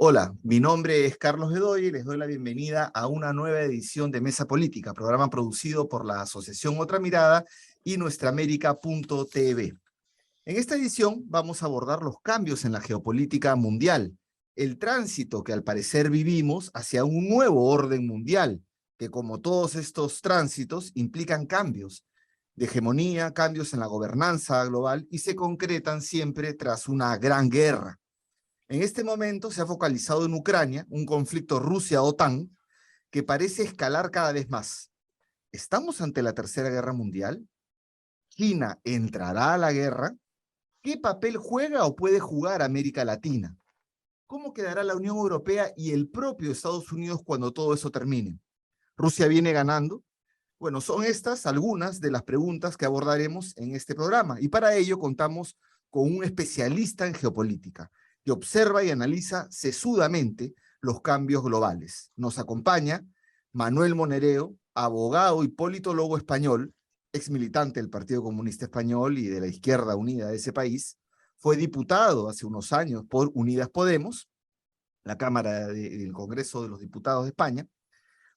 Hola, mi nombre es Carlos Bedoya y les doy la bienvenida a una nueva edición de Mesa Política, programa producido por la Asociación Otra Mirada y nuestraamérica.tv. En esta edición vamos a abordar los cambios en la geopolítica mundial, el tránsito que al parecer vivimos hacia un nuevo orden mundial, que como todos estos tránsitos implican cambios de hegemonía, cambios en la gobernanza global y se concretan siempre tras una gran guerra. En este momento se ha focalizado en Ucrania, un conflicto Rusia-OTAN que parece escalar cada vez más. ¿Estamos ante la Tercera Guerra Mundial? ¿China entrará a la guerra? ¿Qué papel juega o puede jugar América Latina? ¿Cómo quedará la Unión Europea y el propio Estados Unidos cuando todo eso termine? ¿Rusia viene ganando? Bueno, son estas algunas de las preguntas que abordaremos en este programa y para ello contamos con un especialista en geopolítica que observa y analiza sesudamente los cambios globales. Nos acompaña Manuel Monereo, abogado y politólogo español, exmilitante del Partido Comunista Español y de la Izquierda Unida de ese país. Fue diputado hace unos años por Unidas Podemos, la Cámara del Congreso de los Diputados de España.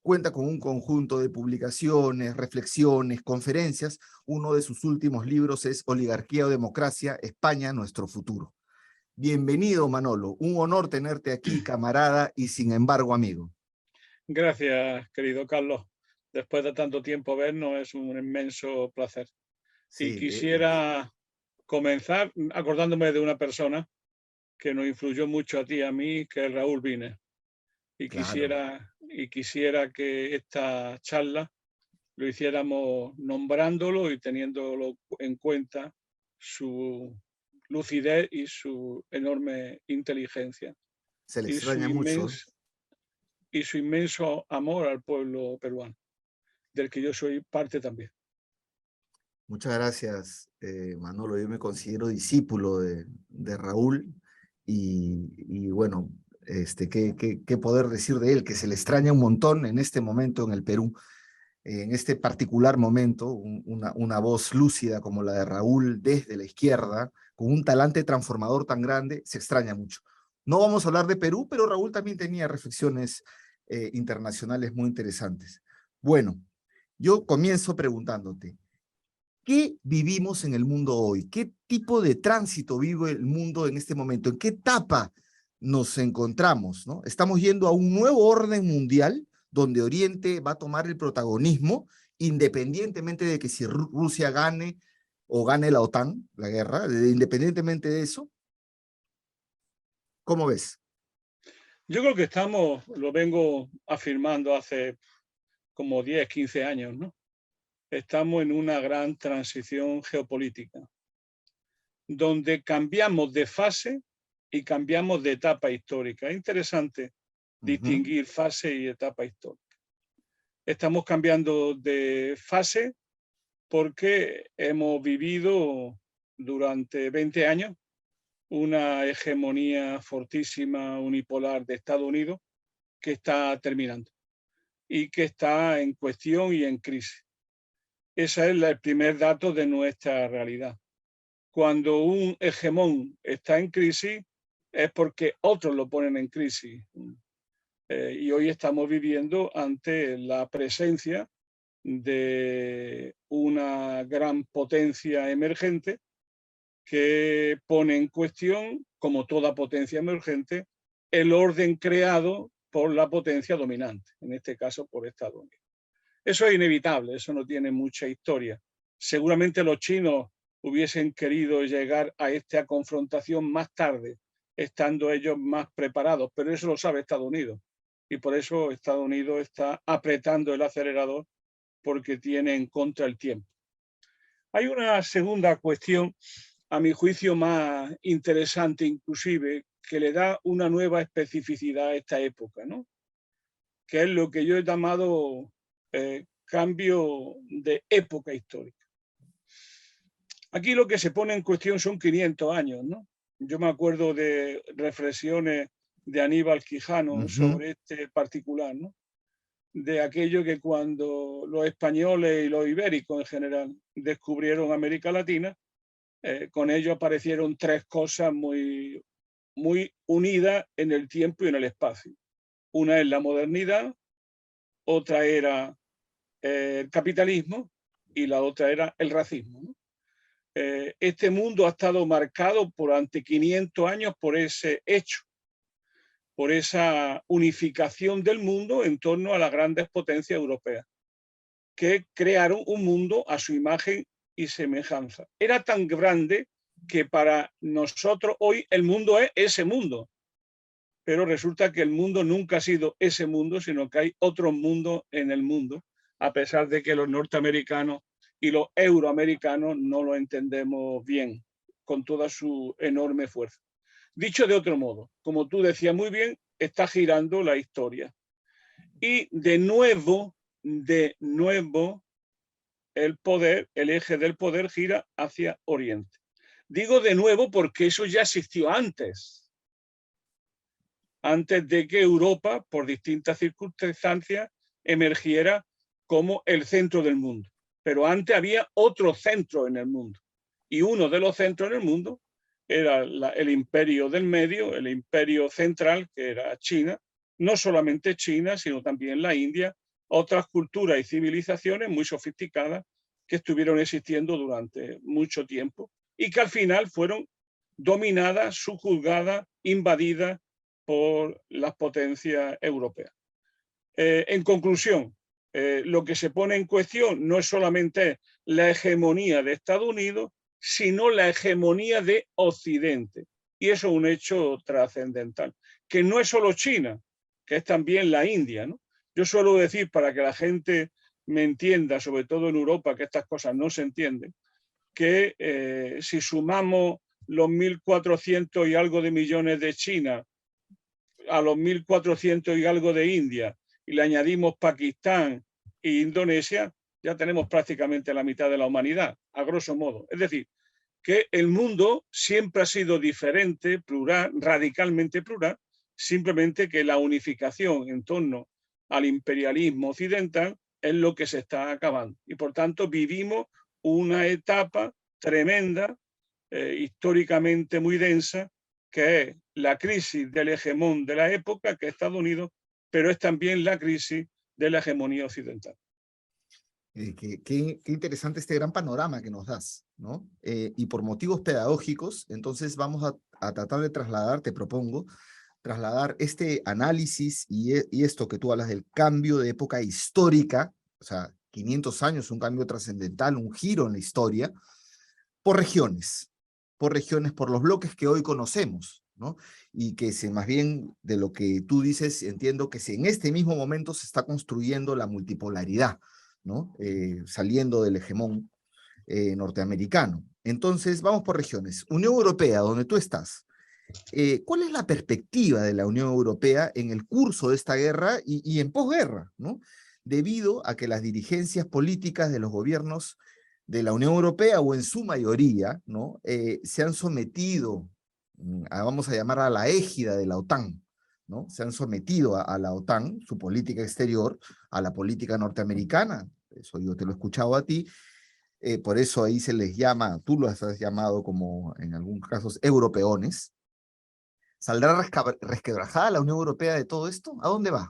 Cuenta con un conjunto de publicaciones, reflexiones, conferencias. Uno de sus últimos libros es Oligarquía o Democracia, España, nuestro futuro. Bienvenido, Manolo. Un honor tenerte aquí, camarada y sin embargo amigo. Gracias, querido Carlos. Después de tanto tiempo vernos, es un inmenso placer. Y Sí, quisiera comenzar acordándome de una persona que nos influyó mucho a ti y a mí, que es Raúl Vines. Y claro. quisiera que esta charla lo hiciéramos nombrándolo y teniéndolo en cuenta su lucidez y su enorme inteligencia Se le y su extraña mucho. inmenso amor al pueblo peruano, del que yo soy parte también. Muchas gracias, Manolo. Yo me considero discípulo de Raúl y bueno, ¿qué poder decir de él? Que se le extraña un montón en este momento en el Perú. En este particular momento, una voz lúcida como la de Raúl desde la izquierda, con un talante transformador tan grande, se extraña mucho. No vamos a hablar de Perú, pero Raúl también tenía reflexiones internacionales muy interesantes. Bueno, yo comienzo preguntándote, ¿qué vivimos en el mundo hoy? ¿Qué tipo de tránsito vive el mundo en este momento? ¿En qué etapa nos encontramos, ¿no? Estamos yendo a un nuevo orden mundial donde Oriente va a tomar el protagonismo independientemente de que si Rusia gane o gane la OTAN, la guerra, independientemente de eso. ¿Cómo ves? Yo creo que estamos, lo vengo afirmando hace como 10, 15 años, ¿no? Estamos en una gran transición geopolítica, donde cambiamos de fase y cambiamos de etapa histórica. Es interesante distinguir fase y etapa histórica. Estamos cambiando de fase porque hemos vivido durante 20 años una hegemonía fortísima unipolar de Estados Unidos que está terminando y que está en cuestión y en crisis. Ese es el primer dato de nuestra realidad. Cuando un hegemón está en crisis es porque otros lo ponen en crisis. Y hoy estamos viviendo ante la presencia de una gran potencia emergente que pone en cuestión, como toda potencia emergente, el orden creado por la potencia dominante, en este caso por Estados Unidos. Eso es inevitable, eso no tiene mucha historia. Seguramente los chinos hubiesen querido llegar a esta confrontación más tarde, estando ellos más preparados, pero eso lo sabe Estados Unidos. Y por eso Estados Unidos está apretando el acelerador porque tiene en contra el tiempo. Hay una segunda cuestión, a mi juicio más interesante inclusive, que le da una nueva especificidad a esta época, ¿no? Que es lo que yo he llamado cambio de época histórica. Aquí lo que se pone en cuestión son 500 años, ¿no? Yo me acuerdo de reflexiones de Aníbal Quijano sobre este particular, ¿no? De aquello que cuando los españoles y los ibéricos en general descubrieron América Latina, con ello aparecieron tres cosas muy muy unidas en el tiempo y en el espacio. Una es la modernidad, otra era el capitalismo y la otra era el racismo, ¿no? Este mundo ha estado marcado durante 500 años por ese hecho, por esa unificación del mundo en torno a las grandes potencias europeas, que crearon un mundo a su imagen y semejanza. Era tan grande que para nosotros hoy el mundo es ese mundo, pero resulta que el mundo nunca ha sido ese mundo, sino que hay otros mundos en el mundo, a pesar de que los norteamericanos y los euroamericanos no lo entendemos bien, con toda su enorme fuerza. Dicho de otro modo, como tú decías muy bien, está girando la historia. Y de nuevo, el poder, el eje del poder gira hacia Oriente. Digo de nuevo porque eso ya existió antes de que Europa, por distintas circunstancias, emergiera como el centro del mundo. Pero antes había otro centro en el mundo. Y uno de los centros en el mundo era el imperio del medio, el imperio central, que era China. No solamente China, sino también la India, otras culturas y civilizaciones muy sofisticadas que estuvieron existiendo durante mucho tiempo y que al final fueron dominadas, subjugadas, invadidas por las potencias europeas. En conclusión, lo que se pone en cuestión no es solamente la hegemonía de Estados Unidos, sino la hegemonía de Occidente. Y eso es un hecho trascendental, que no es solo China, que es también la India, ¿no? Yo suelo decir, para que la gente me entienda, sobre todo en Europa, que estas cosas no se entienden, que si sumamos los 1.400 y algo de millones de China a los 1.400 y algo de India y le añadimos Pakistán e Indonesia, ya tenemos prácticamente la mitad de la humanidad, a grosso modo. Es decir, que el mundo siempre ha sido diferente, plural, radicalmente plural, simplemente que la unificación en torno al imperialismo occidental es lo que se está acabando. Y por tanto vivimos una etapa tremenda, históricamente muy densa, que es la crisis del hegemón de la época, que es Estados Unidos, pero es también la crisis de la hegemonía occidental. Qué interesante este gran panorama que nos das, ¿no? Y por motivos pedagógicos, entonces vamos a tratar de trasladar, te propongo, trasladar este análisis y esto que tú hablas del cambio de época histórica, o sea, 500 años, un cambio trascendental, un giro en la historia, por regiones, por los bloques que hoy conocemos, ¿no? Y que más bien de lo que tú dices, entiendo que si en este mismo momento se está construyendo la multipolaridad, ¿no? Saliendo del hegemón norteamericano. Entonces, vamos por regiones. Unión Europea, donde tú estás. ¿Cuál es la perspectiva de la Unión Europea en el curso de esta guerra y en posguerra, ¿no? Debido a que las dirigencias políticas de los gobiernos de la Unión Europea, o en su mayoría, ¿no? Se han sometido, vamos a llamar a la égida de la OTAN, ¿no? Se han sometido a la OTAN, su política exterior, a la política norteamericana. Eso yo te lo he escuchado a ti. Por eso ahí se les llama, tú lo has llamado como en algunos casos europeones. ¿Saldrá resquebrajada la Unión Europea de todo esto? ¿A dónde va?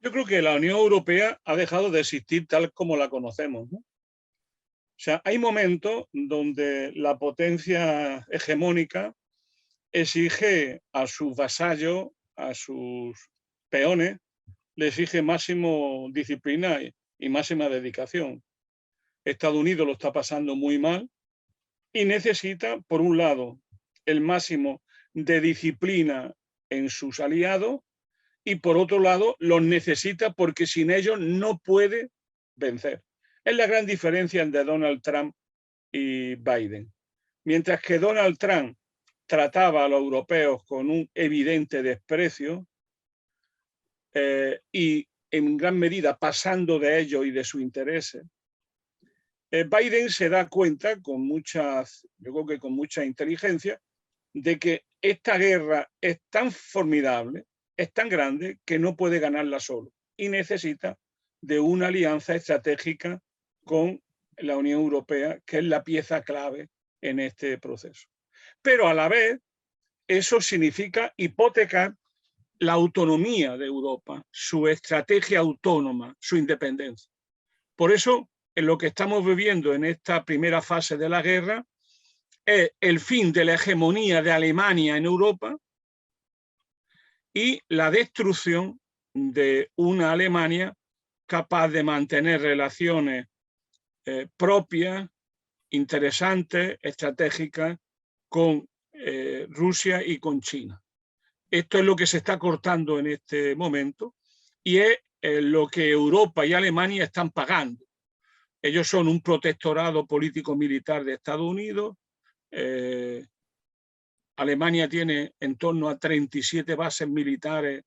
Yo creo que la Unión Europea ha dejado de existir tal como la conocemos, ¿no? O sea, hay momentos donde la potencia hegemónica exige a sus vasallos, a sus peones, le exige máximo disciplina y máxima dedicación. Estados Unidos lo está pasando muy mal y necesita, por un lado, el máximo de disciplina en sus aliados y, por otro lado, los necesita porque sin ellos no puede vencer. Es la gran diferencia entre Donald Trump y Biden. Mientras que Donald Trump trataba a los europeos con un evidente desprecio y en gran medida pasando de ellos y de sus intereses, Biden se da cuenta yo creo que con mucha inteligencia, de que esta guerra es tan formidable, es tan grande, que no puede ganarla solo y necesita de una alianza estratégica con la Unión Europea, que es la pieza clave en este proceso. pero a la vez eso significa hipotecar la autonomía de Europa, su estrategia autónoma, su independencia. Por eso, en lo que estamos viviendo en esta primera fase de la guerra es el fin de la hegemonía de Alemania en Europa y la destrucción de una Alemania capaz de mantener relaciones propias, interesantes, estratégicas con Rusia y con China. Esto es lo que se está cortando en este momento y es lo que Europa y Alemania están pagando. Ellos son un protectorado político-militar de Estados Unidos. Alemania tiene en torno a 37 bases militares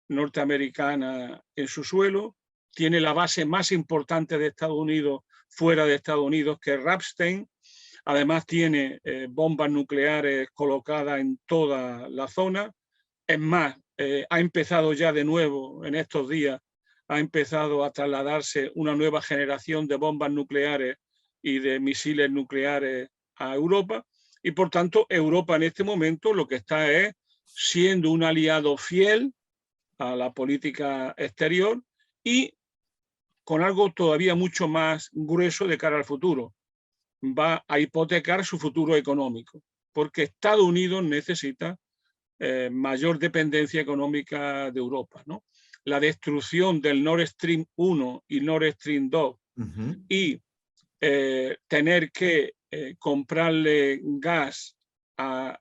norteamericanas en su suelo. Tiene la base más importante de Estados Unidos fuera de Estados Unidos, que es Ramstein. Además tiene bombas nucleares colocadas en toda la zona. Es más, ha empezado ya de nuevo en estos días, ha empezado a trasladarse una nueva generación de bombas nucleares y de misiles nucleares a Europa. Y por tanto, Europa en este momento lo que está es siendo un aliado fiel a la política exterior y con algo todavía mucho más grueso de cara al futuro. Va a hipotecar su futuro económico, porque Estados Unidos necesita mayor dependencia económica de Europa, ¿no? La destrucción del Nord Stream 1 y Nord Stream 2 y tener que comprarle gas a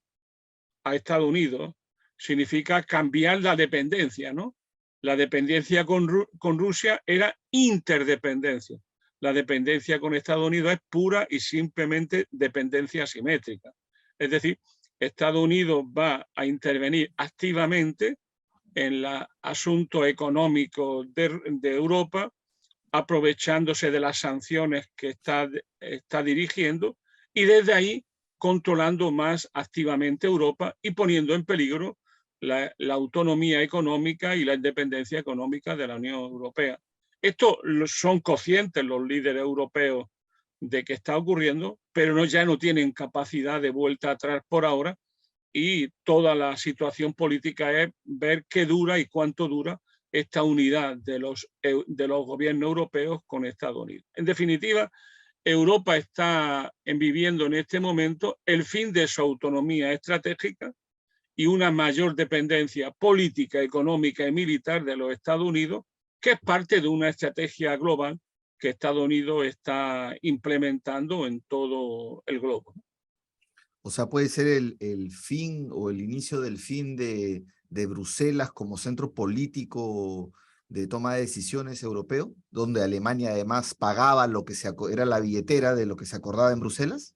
Estados Unidos significa cambiar la dependencia, ¿no? La dependencia con Rusia era interdependencia. La dependencia con Estados Unidos es pura y simplemente dependencia asimétrica. Es decir, Estados Unidos va a intervenir activamente en los asuntos económicos de Europa, aprovechándose de las sanciones que está dirigiendo y desde ahí controlando más activamente Europa y poniendo en peligro la autonomía económica y la independencia económica de la Unión Europea. Esto son conscientes los líderes europeos de que está ocurriendo, pero ya no tienen capacidad de vuelta atrás por ahora y toda la situación política es ver qué dura y cuánto dura esta unidad de los gobiernos europeos con Estados Unidos. En definitiva, Europa está viviendo en este momento el fin de su autonomía estratégica y una mayor dependencia política, económica y militar de los Estados Unidos, que es parte de una estrategia global que Estados Unidos está implementando en todo el globo. O sea, puede ser el fin o el inicio del fin de Bruselas como centro político de toma de decisiones europeo, donde Alemania además pagaba lo que era la billetera de lo que se acordaba en Bruselas.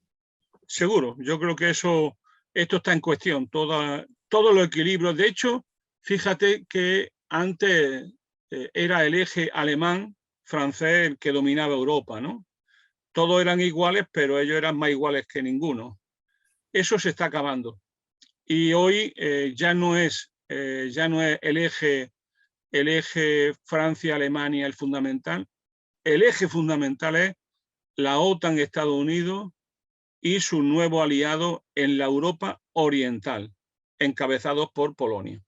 Seguro, yo creo que esto está en cuestión, todos los equilibrios. De hecho, fíjate que antes era el eje alemán, francés, el que dominaba Europa, ¿no? Todos eran iguales, pero ellos eran más iguales que ninguno. Eso se está acabando. Y hoy ya no es el eje Francia-Alemania el fundamental. El eje fundamental es la OTAN, Estados Unidos y su nuevo aliado en la Europa oriental, encabezados por Polonia.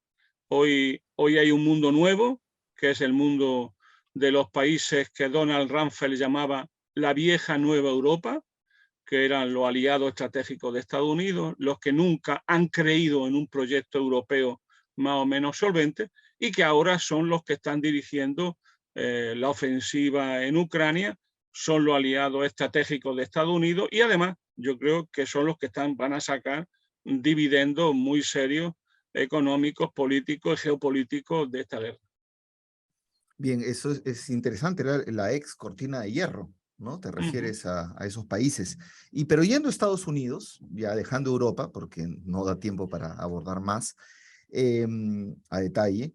Hoy hay un mundo nuevo, que es el mundo de los países que Donald Rumsfeld llamaba la vieja nueva Europa, que eran los aliados estratégicos de Estados Unidos, los que nunca han creído en un proyecto europeo más o menos solvente y que ahora son los que están dirigiendo la ofensiva en Ucrania, son los aliados estratégicos de Estados Unidos y además yo creo que son los que van a sacar dividendos muy serios económicos, políticos y geopolíticos de esta guerra. Bien, eso es interesante, era la ex cortina de hierro, ¿no? Te refieres a esos países. Pero yendo a Estados Unidos, ya dejando Europa, porque no da tiempo para abordar más a detalle,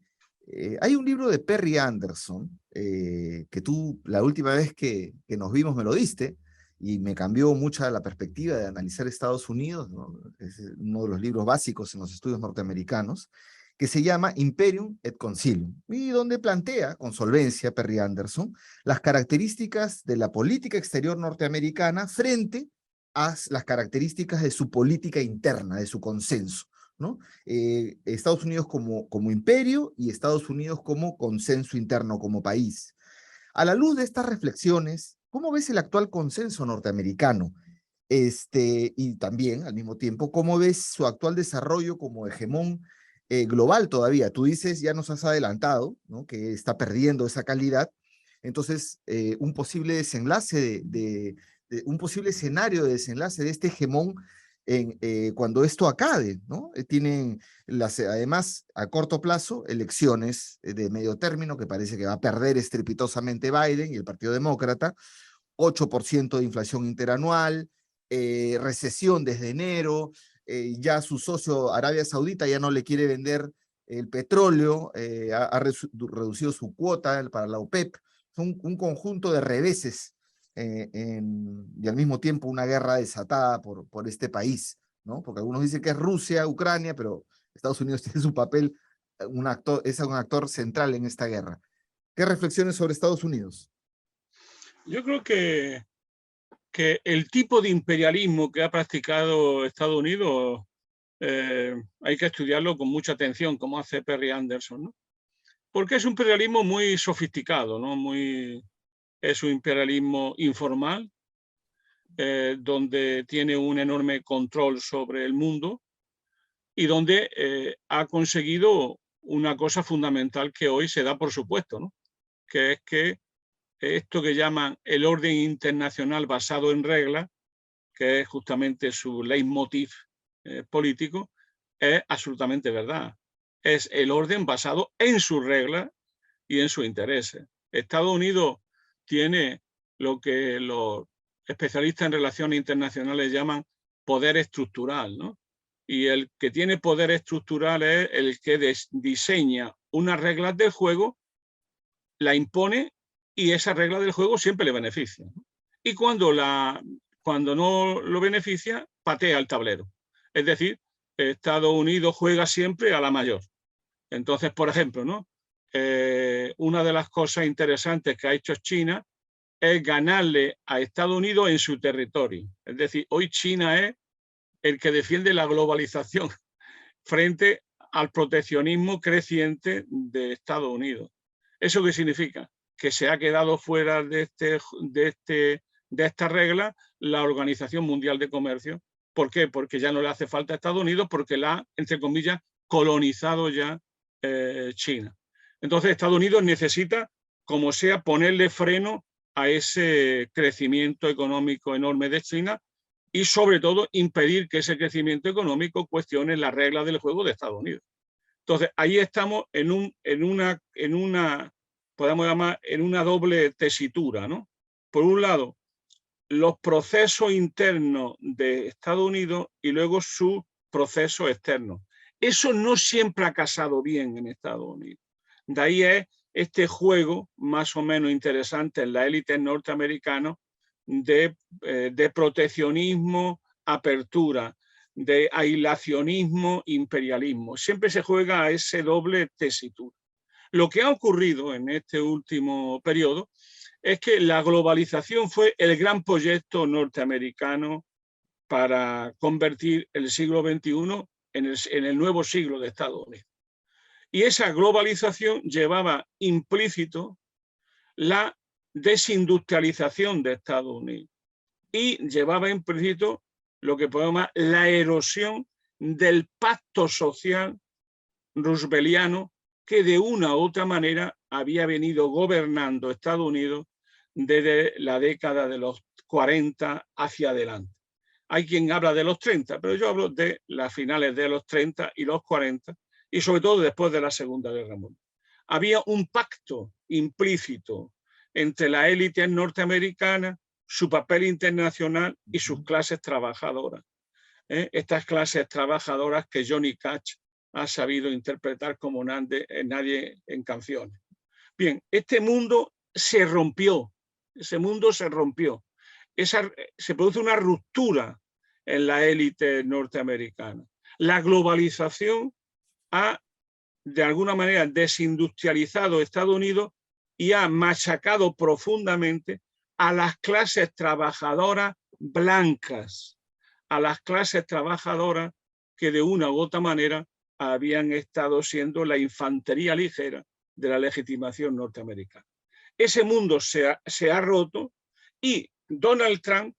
hay un libro de Perry Anderson, que tú la última vez que nos vimos me lo diste, y me cambió mucha la perspectiva de analizar Estados Unidos, ¿no? Es uno de los libros básicos en los estudios norteamericanos, que se llama Imperium et Concilium, y donde plantea con solvencia Perry Anderson las características de la política exterior norteamericana frente las características de su política interna, de su consenso, ¿no? Estados Unidos como imperio y Estados Unidos como consenso interno, como país. A la luz de estas reflexiones, ¿cómo ves el actual consenso norteamericano? Y también, al mismo tiempo, ¿cómo ves su actual desarrollo como hegemón global todavía? Tú dices, ya nos has adelantado, ¿no? Que está perdiendo esa calidad. Entonces, un posible desenlace un posible escenario de desenlace de este hegemón cuando esto acabe, ¿no? Tienen además a corto plazo elecciones de medio término que parece que va a perder estrepitosamente Biden y el Partido Demócrata, 8% de inflación interanual, recesión desde enero, ya su socio Arabia Saudita ya no le quiere vender el petróleo, ha reducido su cuota para la OPEP, un conjunto de reveses y al mismo tiempo una guerra desatada por este país, ¿no? Porque algunos dicen que es Rusia, Ucrania, pero Estados Unidos tiene su papel, es un actor central en esta guerra. ¿Qué reflexiones sobre Estados Unidos? Yo creo que el tipo de imperialismo que ha practicado Estados Unidos hay que estudiarlo con mucha atención, como hace Perry Anderson, ¿no? Porque es un imperialismo muy sofisticado, ¿no? Es un imperialismo informal, donde tiene un enorme control sobre el mundo y donde ha conseguido una cosa fundamental que hoy se da por supuesto, ¿no? Que es que esto que llaman el orden internacional basado en reglas, que es justamente su leitmotiv político, es absolutamente verdad. Es el orden basado en sus reglas y en sus intereses. Estados Unidos tiene lo que los especialistas en relaciones internacionales llaman poder estructural, ¿no? Y el que tiene poder estructural es el que diseña unas reglas del juego, la impone y esa regla del juego siempre le beneficia. Y cuando no lo beneficia, patea el tablero. Es decir, Estados Unidos juega siempre a la mayor. Entonces, por ejemplo, ¿no? Una de las cosas interesantes que ha hecho China es ganarle a Estados Unidos en su territorio. Es decir, hoy China es el que defiende la globalización frente al proteccionismo creciente de Estados Unidos. ¿Eso qué significa? Que se ha quedado fuera de esta regla la Organización Mundial de Comercio. ¿Por qué? Porque ya no le hace falta a Estados Unidos, porque la ha, entre comillas, colonizado ya China. Entonces Estados Unidos necesita, como sea, ponerle freno a ese crecimiento económico enorme de China y sobre todo impedir que ese crecimiento económico cuestione las reglas del juego de Estados Unidos. Entonces ahí estamos podemos llamar, en una doble tesitura, ¿no? Por un lado, los procesos internos de Estados Unidos y luego su proceso externo. Eso no siempre ha casado bien en Estados Unidos. De ahí es este juego más o menos interesante en la élite norteamericana de proteccionismo, apertura, de aislacionismo, imperialismo. Siempre se juega a ese doble tesitura. Lo que ha ocurrido en este último periodo es que la globalización fue el gran proyecto norteamericano para convertir el siglo XXI en el nuevo siglo de Estados Unidos. Y esa globalización llevaba implícito la desindustrialización de Estados Unidos y llevaba implícito lo que podemos llamar la erosión del pacto social rooseveliano que de una u otra manera había venido gobernando Estados Unidos desde la década de los 40 hacia adelante. Hay quien habla de los 30, pero yo hablo de las finales de los 30 y los 40, y sobre todo después de la Segunda Guerra Mundial. Había un pacto implícito entre la élite norteamericana, su papel internacional y sus clases trabajadoras. Estas clases trabajadoras que Johnny Cash ha sabido interpretar como nadie en canciones. Bien, este mundo se rompió, ese mundo se rompió. Se produce una ruptura en la élite norteamericana. La globalización ha, de alguna manera, desindustrializado Estados Unidos y ha machacado profundamente a las clases trabajadoras blancas, a las clases trabajadoras que de una u otra manera habían estado siendo la infantería ligera de la legitimación norteamericana. Ese mundo se ha roto y Donald Trump,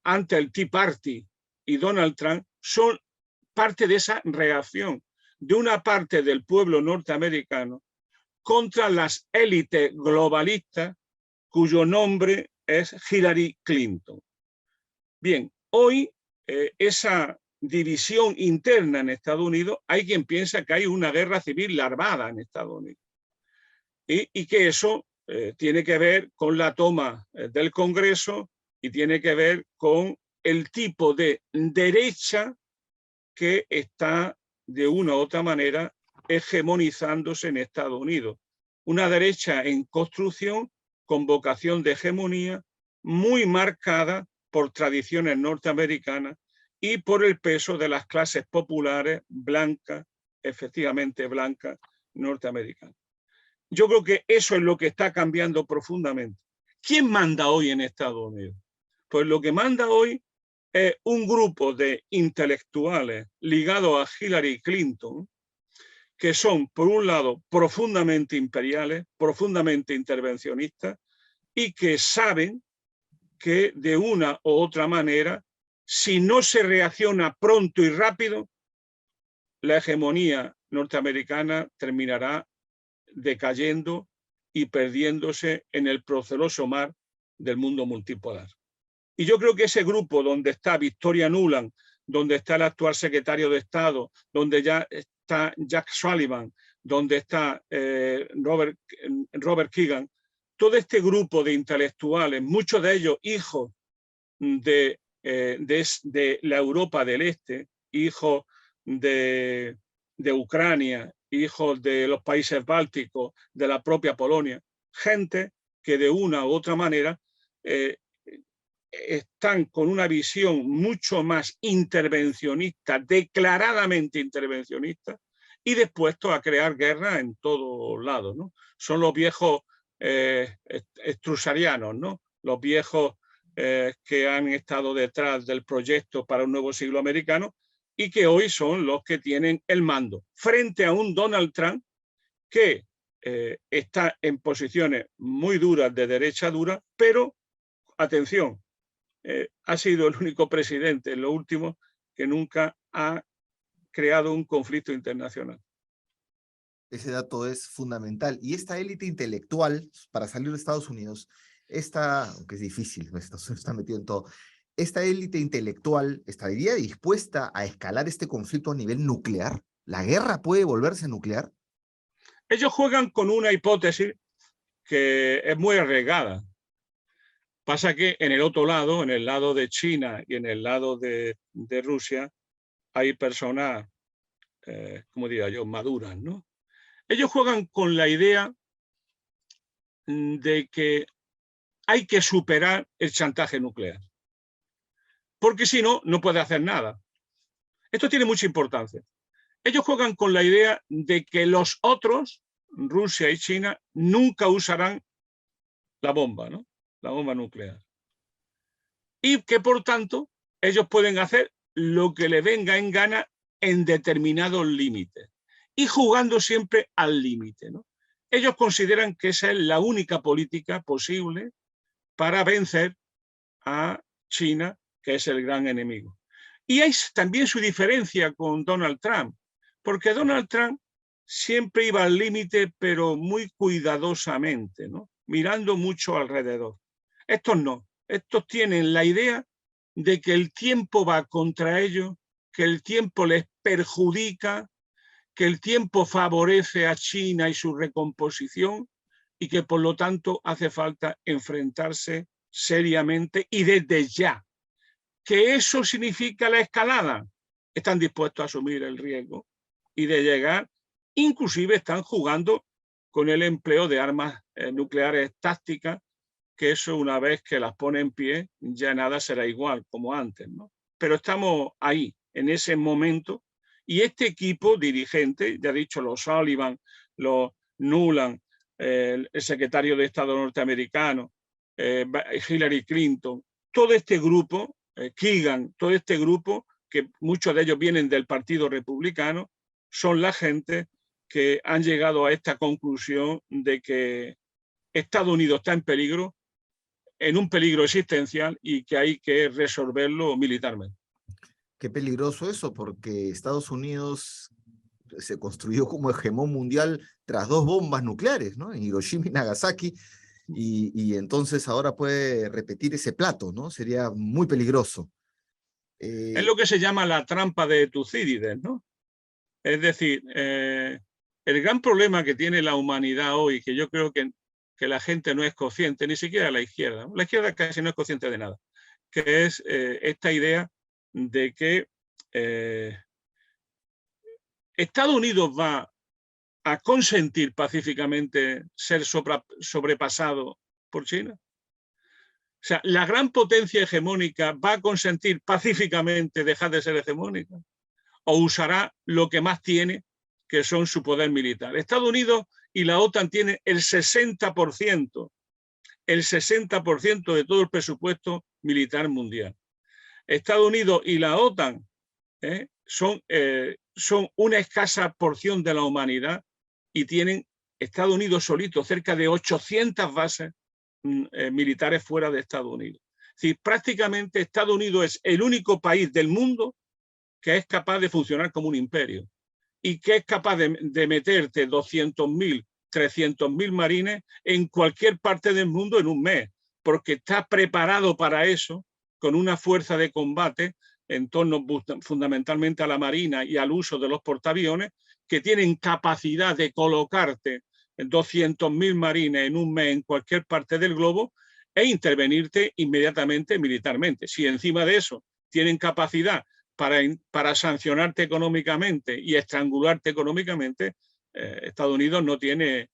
ante el Tea Party y Donald Trump, son parte de esa reacción de una parte del pueblo norteamericano contra las élites globalistas cuyo nombre es Hillary Clinton. Bien, hoy esa división interna en Estados Unidos, hay quien piensa que hay una guerra civil larvada en Estados Unidos y que eso tiene que ver con la toma del Congreso y tiene que ver con el tipo de derecha que está de una u otra manera hegemonizándose en Estados Unidos. Una derecha en construcción con vocación de hegemonía muy marcada por tradiciones norteamericanas y por el peso de las clases populares blancas, efectivamente blancas, norteamericanas. Yo creo que eso es lo que está cambiando profundamente. ¿Quién manda hoy en Estados Unidos? Pues lo que manda hoy es un grupo de intelectuales ligados a Hillary Clinton, que son, por un lado, profundamente imperiales, profundamente intervencionistas, y que saben que de una u otra manera, si no se reacciona pronto y rápido, la hegemonía norteamericana terminará decayendo y perdiéndose en el proceloso mar del mundo multipolar. Y yo creo que ese grupo donde está Victoria Nuland, donde está el actual secretario de Estado, donde ya está Jack Sullivan, donde está Robert Kagan, todo este grupo de intelectuales, muchos de ellos hijos de la Europa del Este, hijos de Ucrania, hijos de los países bálticos, de la propia Polonia, gente que de una u otra manera están con una visión mucho más intervencionista, declaradamente intervencionista, y dispuestos a crear guerra en todos lados, ¿no? Son los viejos estrusarianos, ¿no? Los viejos que han estado detrás del proyecto para un nuevo siglo americano y que hoy son los que tienen el mando, frente a un Donald Trump que está en posiciones muy duras de derecha dura, pero, atención, ha sido el único presidente en lo último que nunca ha creado un conflicto internacional. Ese dato es fundamental. Y esta élite intelectual, para salir de Estados Unidos, aunque es difícil, esto se está metido en todo, esta élite intelectual estaría dispuesta a escalar este conflicto a nivel nuclear. ¿La guerra puede volverse nuclear? Ellos juegan con una hipótesis que es muy arriesgada. Pasa que en el otro lado, en el lado de China y en el lado de Rusia, hay personas, como diría yo, maduras, ¿no? Ellos juegan con la idea de que hay que superar el chantaje nuclear, porque si no, no puede hacer nada. Esto tiene mucha importancia. Ellos juegan con la idea de que los otros, Rusia y China, nunca usarán la bomba, ¿no? La bomba nuclear. Y que, por tanto, ellos pueden hacer lo que les venga en gana en determinados límites y jugando siempre al límite, ¿no? Ellos consideran que esa es la única política posible para vencer a China, que es el gran enemigo. Y hay también su diferencia con Donald Trump, porque Donald Trump siempre iba al límite, pero muy cuidadosamente, ¿no? Mirando mucho alrededor. Estos no. Estos tienen la idea de que el tiempo va contra ellos, que el tiempo les perjudica, que el tiempo favorece a China y su recomposición y que por lo tanto hace falta enfrentarse seriamente y desde ya. ¿Que eso significa la escalada? Están dispuestos a asumir el riesgo y de llegar, inclusive están jugando con el empleo de armas nucleares tácticas, que eso una vez que las pone en pie, ya nada será igual como antes, ¿no? Pero estamos ahí, en ese momento, y este equipo dirigente, ya he dicho, los Sullivan, los Nuland, el secretario de Estado norteamericano, Hillary Clinton, todo este grupo, Keegan, todo este grupo, que muchos de ellos vienen del Partido Republicano, son la gente que han llegado a esta conclusión de que Estados Unidos está en peligro, en un peligro existencial, y que hay que resolverlo militarmente. Qué peligroso eso, porque Estados Unidos se construyó como hegemón mundial tras 2 bombas nucleares, ¿no? En Hiroshima y Nagasaki, y entonces ahora puede repetir ese plato, ¿no? Sería muy peligroso. Es lo que se llama la trampa de Tucídides, ¿no? Es decir, el gran problema que tiene la humanidad hoy, que yo creo que la gente no es consciente, ni siquiera la izquierda casi no es consciente de nada, que es esta idea de que Estados Unidos va a consentir pacíficamente ser sobrepasado por China. O sea, la gran potencia hegemónica va a consentir pacíficamente dejar de ser hegemónica, o usará lo que más tiene, que son su poder militar. Estados Unidos y la OTAN tienen el 60% de todo el presupuesto militar mundial. Estados Unidos y la OTAN son una escasa porción de la humanidad, y tienen Estados Unidos solito cerca de 800 bases militares fuera de Estados Unidos. Es decir, prácticamente Estados Unidos es el único país del mundo que es capaz de funcionar como un imperio, y que es capaz de meterte 200.000, 300.000 marines en cualquier parte del mundo en un mes, porque está preparado para eso, con una fuerza de combate en torno fundamentalmente a la marina y al uso de los portaaviones, que tienen capacidad de colocarte 200.000 marines en un mes en cualquier parte del globo e intervenirte inmediatamente militarmente. Si encima de eso tienen capacidad para sancionarte económicamente y estrangularte económicamente, Estados Unidos no tiene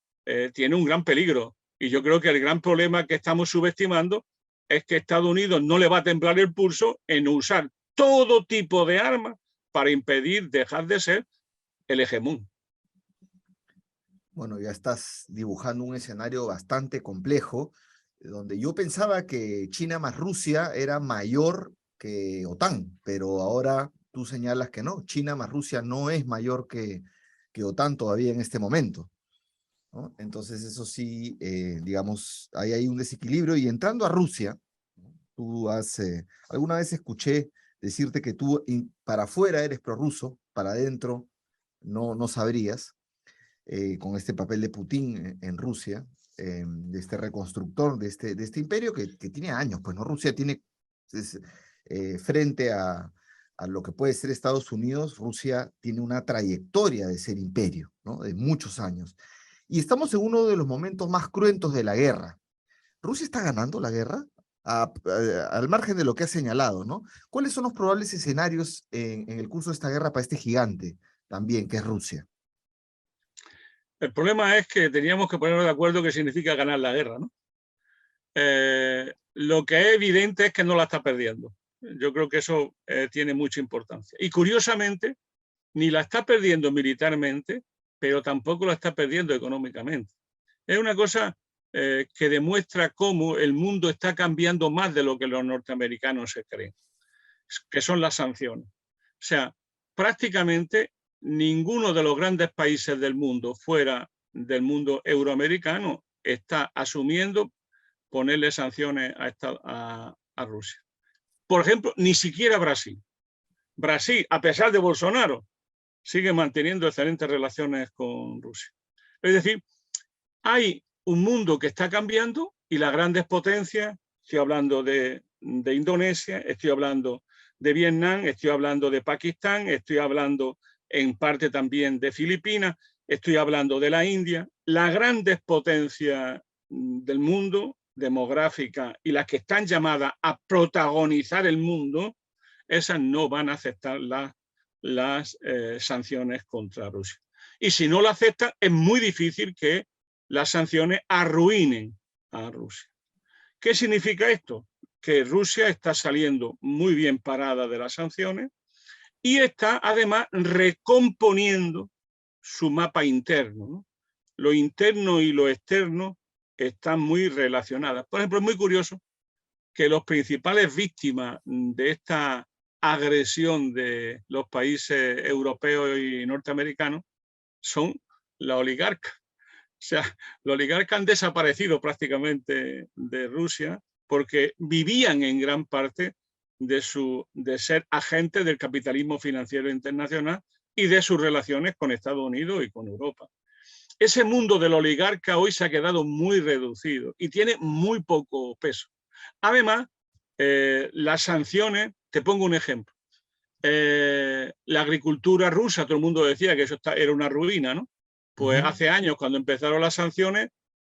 un gran peligro. Y yo creo que el gran problema que estamos subestimando es que Estados Unidos no le va a temblar el pulso en usar todo tipo de armas para impedir dejar de ser el hegemón. Bueno, ya estás dibujando un escenario bastante complejo, donde yo pensaba que China más Rusia era mayor que OTAN, pero ahora tú señalas que no, China más Rusia no es mayor que OTAN todavía en este momento, ¿no? Entonces eso sí, digamos, ahí hay un desequilibrio. Y entrando a Rusia, tú alguna vez escuché decirte que tú para afuera eres prorruso, para adentro no sabrías, con este papel de Putin en Rusia, de este reconstructor de este imperio que tiene años. Pues no, Rusia tiene, frente a lo que puede ser Estados Unidos, Rusia tiene una trayectoria de ser imperio, ¿no? De muchos años. Y estamos en uno de los momentos más cruentos de la guerra. ¿Rusia está ganando la guerra? Al margen de lo que ha señalado, ¿no? ¿Cuáles son los probables escenarios en el curso de esta guerra para este gigante también, que es Rusia? El problema es que teníamos que ponernos de acuerdo qué significa ganar la guerra, ¿no? Lo que es evidente es que no la está perdiendo. Yo creo que eso tiene mucha importancia. Y curiosamente, ni la está perdiendo militarmente, pero tampoco la está perdiendo económicamente. Es una cosa que demuestra cómo el mundo está cambiando más de lo que los norteamericanos se creen, que son las sanciones. O sea, prácticamente ninguno de los grandes países del mundo, fuera del mundo euroamericano, está asumiendo ponerle sanciones a Rusia. Por ejemplo, ni siquiera Brasil. Brasil, a pesar de Bolsonaro, sigue manteniendo excelentes relaciones con Rusia. Es decir, hay un mundo que está cambiando, y las grandes potencias, estoy hablando de Indonesia, estoy hablando de Vietnam, estoy hablando de Pakistán, estoy hablando en parte también de Filipinas, estoy hablando de la India, las grandes potencias del mundo, demográficas, y las que están llamadas a protagonizar el mundo, esas no van a aceptar las sanciones contra Rusia. Y si no lo aceptan, es muy difícil que las sanciones arruinen a Rusia. ¿Qué significa esto? Que Rusia está saliendo muy bien parada de las sanciones y está además recomponiendo su mapa interno, ¿no? Lo interno y lo externo están muy relacionadas. Por ejemplo, es muy curioso que los principales víctimas de esta agresión de los países europeos y norteamericanos son la oligarca. O sea, los oligarcas han desaparecido prácticamente de Rusia porque vivían en gran parte de ser agentes del capitalismo financiero internacional y de sus relaciones con Estados Unidos y con Europa. Ese mundo del oligarca hoy se ha quedado muy reducido y tiene muy poco peso. Además, las sanciones, te pongo un ejemplo. La agricultura rusa, todo el mundo decía que eso era una ruina, ¿no? Pues hace años, cuando empezaron las sanciones,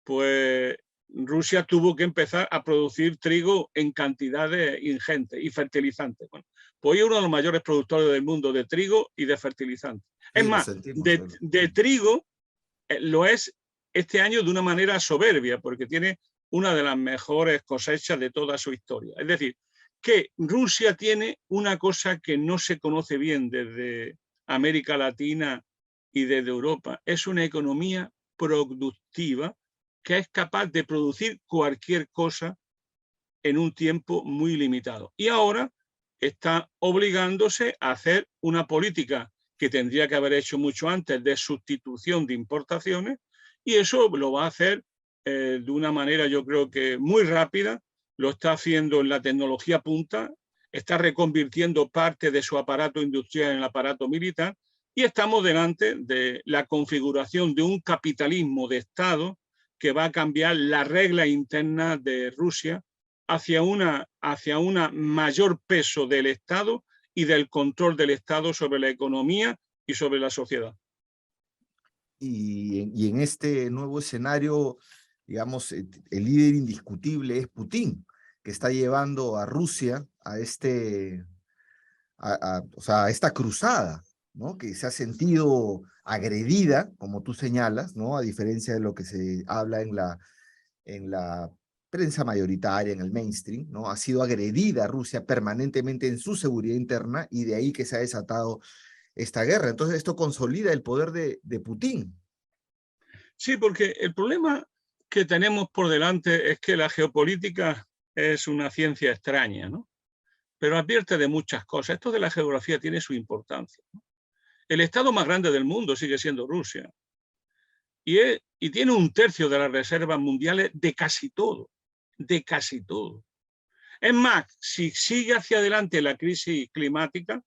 pues Rusia tuvo que empezar a producir trigo en cantidades ingentes y fertilizantes. Bueno, pues hoy es uno de los mayores productores del mundo de trigo y de fertilizantes. Es Sí, lo más, sentimos. de trigo lo es este año de una manera soberbia, porque tiene una de las mejores cosechas de toda su historia. Es decir, que Rusia tiene una cosa que no se conoce bien desde América Latina y desde Europa. Es una economía productiva que es capaz de producir cualquier cosa en un tiempo muy limitado. Y ahora está obligándose a hacer una política que tendría que haber hecho mucho antes de sustitución de importaciones, y eso lo va a hacer de una manera, yo creo que muy rápida. Lo está haciendo en la tecnología punta, está reconvirtiendo parte de su aparato industrial en el aparato militar, y estamos delante de la configuración de un capitalismo de Estado que va a cambiar la regla interna de Rusia hacia una mayor peso del Estado y del control del Estado sobre la economía y sobre la sociedad. Y en este nuevo escenario, digamos, el líder indiscutible es Putin, que está llevando a Rusia o sea, a esta cruzada, ¿no? Que se ha sentido agredida, como tú señalas, ¿no? A diferencia de lo que se habla en la prensa mayoritaria, en el mainstream, ¿no? Ha sido agredida Rusia permanentemente en su seguridad interna, y de ahí que se ha desatado esta guerra. Entonces esto consolida el poder de Putin. Sí, porque el problema que tenemos por delante es que la geopolítica es una ciencia extraña, ¿no? Pero advierte de muchas cosas. Esto de la geografía tiene su importancia, ¿no? El Estado más grande del mundo sigue siendo Rusia, y tiene un tercio de las reservas mundiales de casi todo, de casi todo. Es más, si sigue hacia adelante la crisis climática,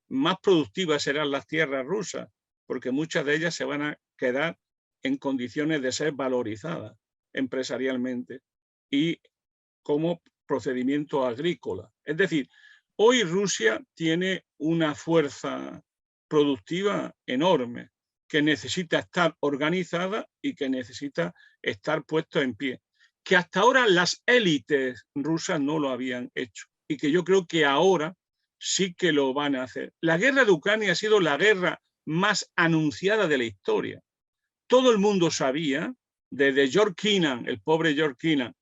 más productivas serán las tierras rusas, porque muchas de ellas se van a quedar en condiciones de ser valorizadas empresarialmente y como procedimiento agrícola. Es decir, hoy Rusia tiene una fuerza productiva enorme que necesita estar organizada y que necesita estar puesto en pie, que hasta ahora las élites rusas no lo habían hecho y que yo creo que ahora sí que lo van a hacer. La guerra de Ucrania ha sido la guerra más anunciada de la historia. Todo el mundo sabía, desde George Kennan, el pobre George Kennan,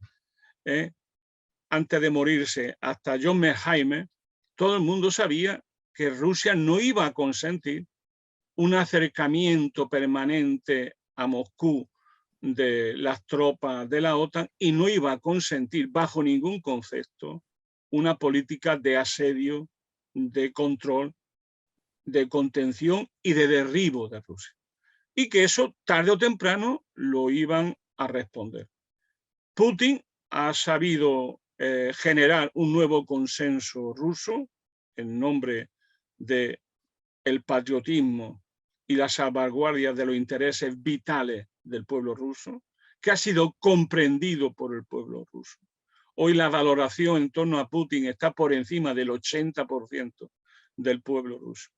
antes de morirse, hasta John Mearsheimer, todo el mundo sabía que Rusia no iba a consentir un acercamiento permanente a Moscú de las tropas de la OTAN, y no iba a consentir bajo ningún concepto una política de asedio, de control, de contención y de derribo de Rusia. Y que eso tarde o temprano lo iban a responder. Putin ha sabido generar un nuevo consenso ruso en nombre del patriotismo y la salvaguardia de los intereses vitales del pueblo ruso, que ha sido comprendido por el pueblo ruso. Hoy la valoración en torno a Putin está por encima del 80% del pueblo ruso.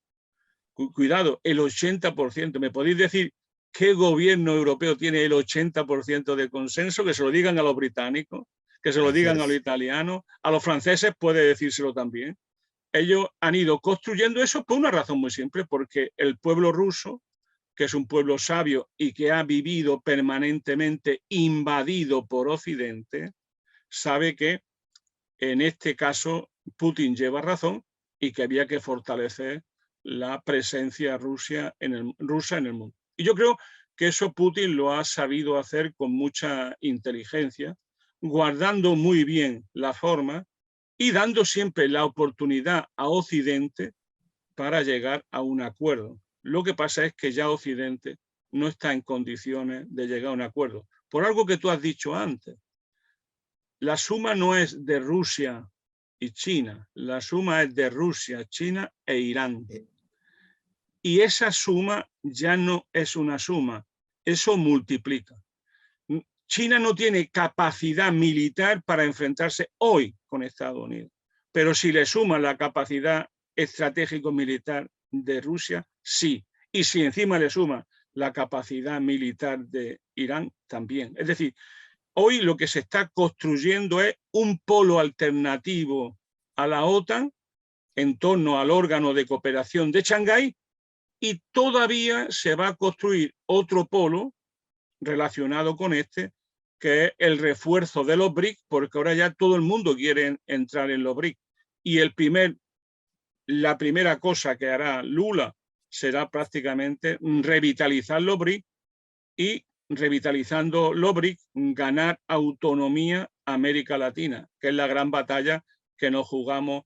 Cuidado, el 80%. ¿Me podéis decir qué gobierno europeo tiene el 80% de consenso? Que se lo digan a los británicos, que se lo digan a los italianos, a los franceses puede decírselo también. Ellos han ido construyendo eso por una razón muy simple, porque el pueblo ruso, que es un pueblo sabio y que ha vivido permanentemente invadido por Occidente, sabe que en este caso Putin lleva razón y que había que fortalecer la presencia rusa en el mundo. Y yo creo que eso Putin lo ha sabido hacer con mucha inteligencia, guardando muy bien la forma y dando siempre la oportunidad a Occidente para llegar a un acuerdo. Lo que pasa es que ya Occidente no está en condiciones de llegar a un acuerdo. Por algo que tú has dicho antes, la suma no es de Rusia y China, la suma es de Rusia, China e Irán. Y esa suma ya no es una suma, eso multiplica. China no tiene capacidad militar para enfrentarse hoy con Estados Unidos, pero si le suma la capacidad estratégico-militar de Rusia, sí. Y si encima le suma la capacidad militar de Irán, también. Es decir, hoy lo que se está construyendo es un polo alternativo a la OTAN en torno al órgano de cooperación de Shanghái, y todavía se va a construir otro polo relacionado con este, que es el refuerzo de los BRICS, porque ahora ya todo el mundo quiere entrar en los BRICS. Y la primera cosa que hará Lula será prácticamente revitalizar los BRICS, y revitalizando los BRICS, ganar autonomía a América Latina, que es la gran batalla que nos jugamos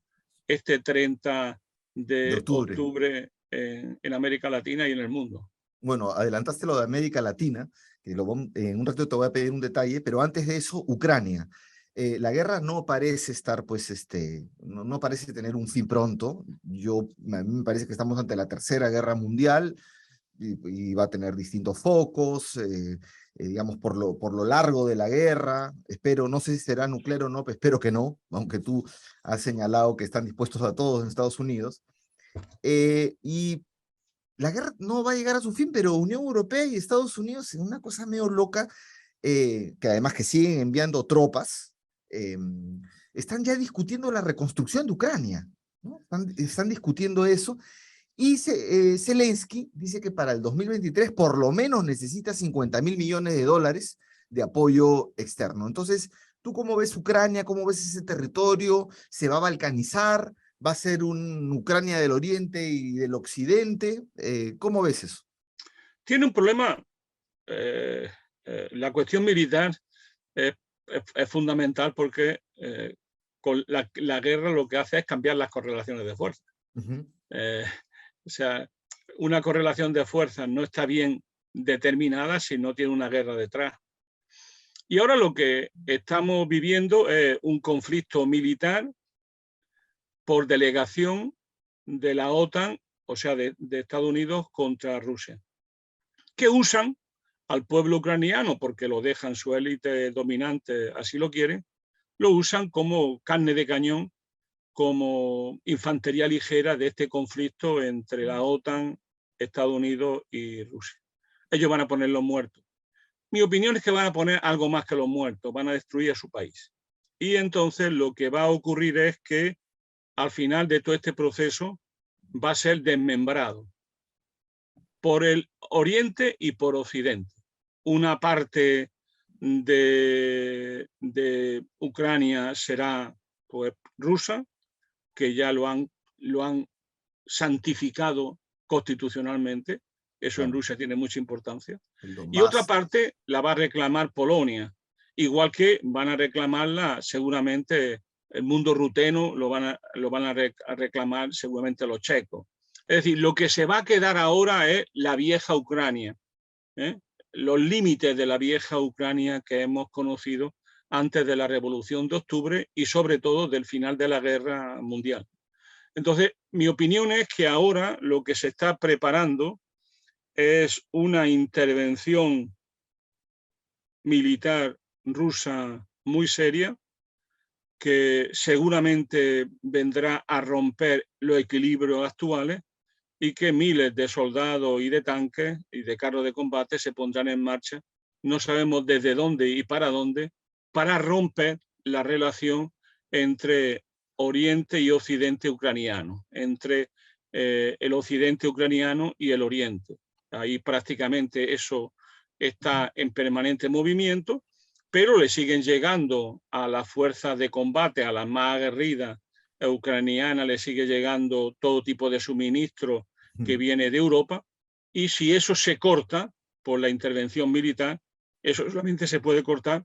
este 30 de octubre en América Latina y en el mundo. Bueno, adelantaste lo de América Latina, que en un ratito te voy a pedir un detalle, pero antes de eso, Ucrania. La guerra no parece estar, pues, no parece tener un fin pronto. A mí me parece que estamos ante la tercera guerra mundial y va a tener distintos focos, digamos, por lo largo de la guerra. Espero, no sé si será nuclear o no, pero espero que no, aunque tú has señalado que están dispuestos a todos en Estados Unidos. Y la guerra no va a llegar a su fin, pero Unión Europea y Estados Unidos, en una cosa medio loca, que además que siguen enviando tropas, están ya discutiendo la reconstrucción de Ucrania, ¿no? Están discutiendo eso, y Zelensky dice que para el 2023 por lo menos necesita 50.000 millones de dólares de apoyo externo. Entonces, ¿tú cómo ves Ucrania? ¿Cómo ves ese territorio? ¿Se va a balcanizar? ¿Va a ser un Ucrania del Oriente y del Occidente? ¿Cómo ves eso? Tiene un problema. La cuestión militar es fundamental porque con la guerra lo que hace es cambiar las correlaciones de fuerza. O sea, una correlación de fuerzas no está bien determinada si no tiene una guerra detrás. Y ahora lo que estamos viviendo es un conflicto militar por delegación de la OTAN, o sea, de Estados Unidos contra Rusia, que usan al pueblo ucraniano, porque lo dejan su élite dominante, así lo quieren, lo usan como carne de cañón, como infantería ligera de este conflicto entre la OTAN, Estados Unidos y Rusia. Ellos van a poner los muertos. Mi opinión es que van a poner algo más que los muertos, van a destruir a su país. Y entonces lo que va a ocurrir es que al final de todo este proceso va a ser desmembrado por el Oriente y por Occidente. Una parte de Ucrania será, pues, rusa, que ya lo han santificado constitucionalmente. Eso en Rusia tiene mucha importancia. Y otra parte la va a reclamar Polonia, igual que van a reclamarla seguramente el mundo ruteno, lo van a reclamar seguramente los checos. Es decir, lo que se va a quedar ahora es la vieja Ucrania, los límites de la vieja Ucrania que hemos conocido antes de la Revolución de Octubre y sobre todo del final de la Guerra Mundial. Entonces, mi opinión es que ahora lo que se está preparando es una intervención militar rusa muy seria, que seguramente vendrá a romper los equilibrios actuales, y que miles de soldados y de tanques y de carros de combate se pondrán en marcha, no sabemos desde dónde y para dónde, para romper la relación entre Oriente y Occidente ucraniano, entre el Occidente ucraniano y el Oriente. Ahí prácticamente eso está en permanente movimiento, pero le siguen llegando a las fuerzas de combate, a las más aguerridas ucranianas, le sigue llegando todo tipo de suministro que viene de Europa, y si eso se corta por la intervención militar, eso solamente se puede cortar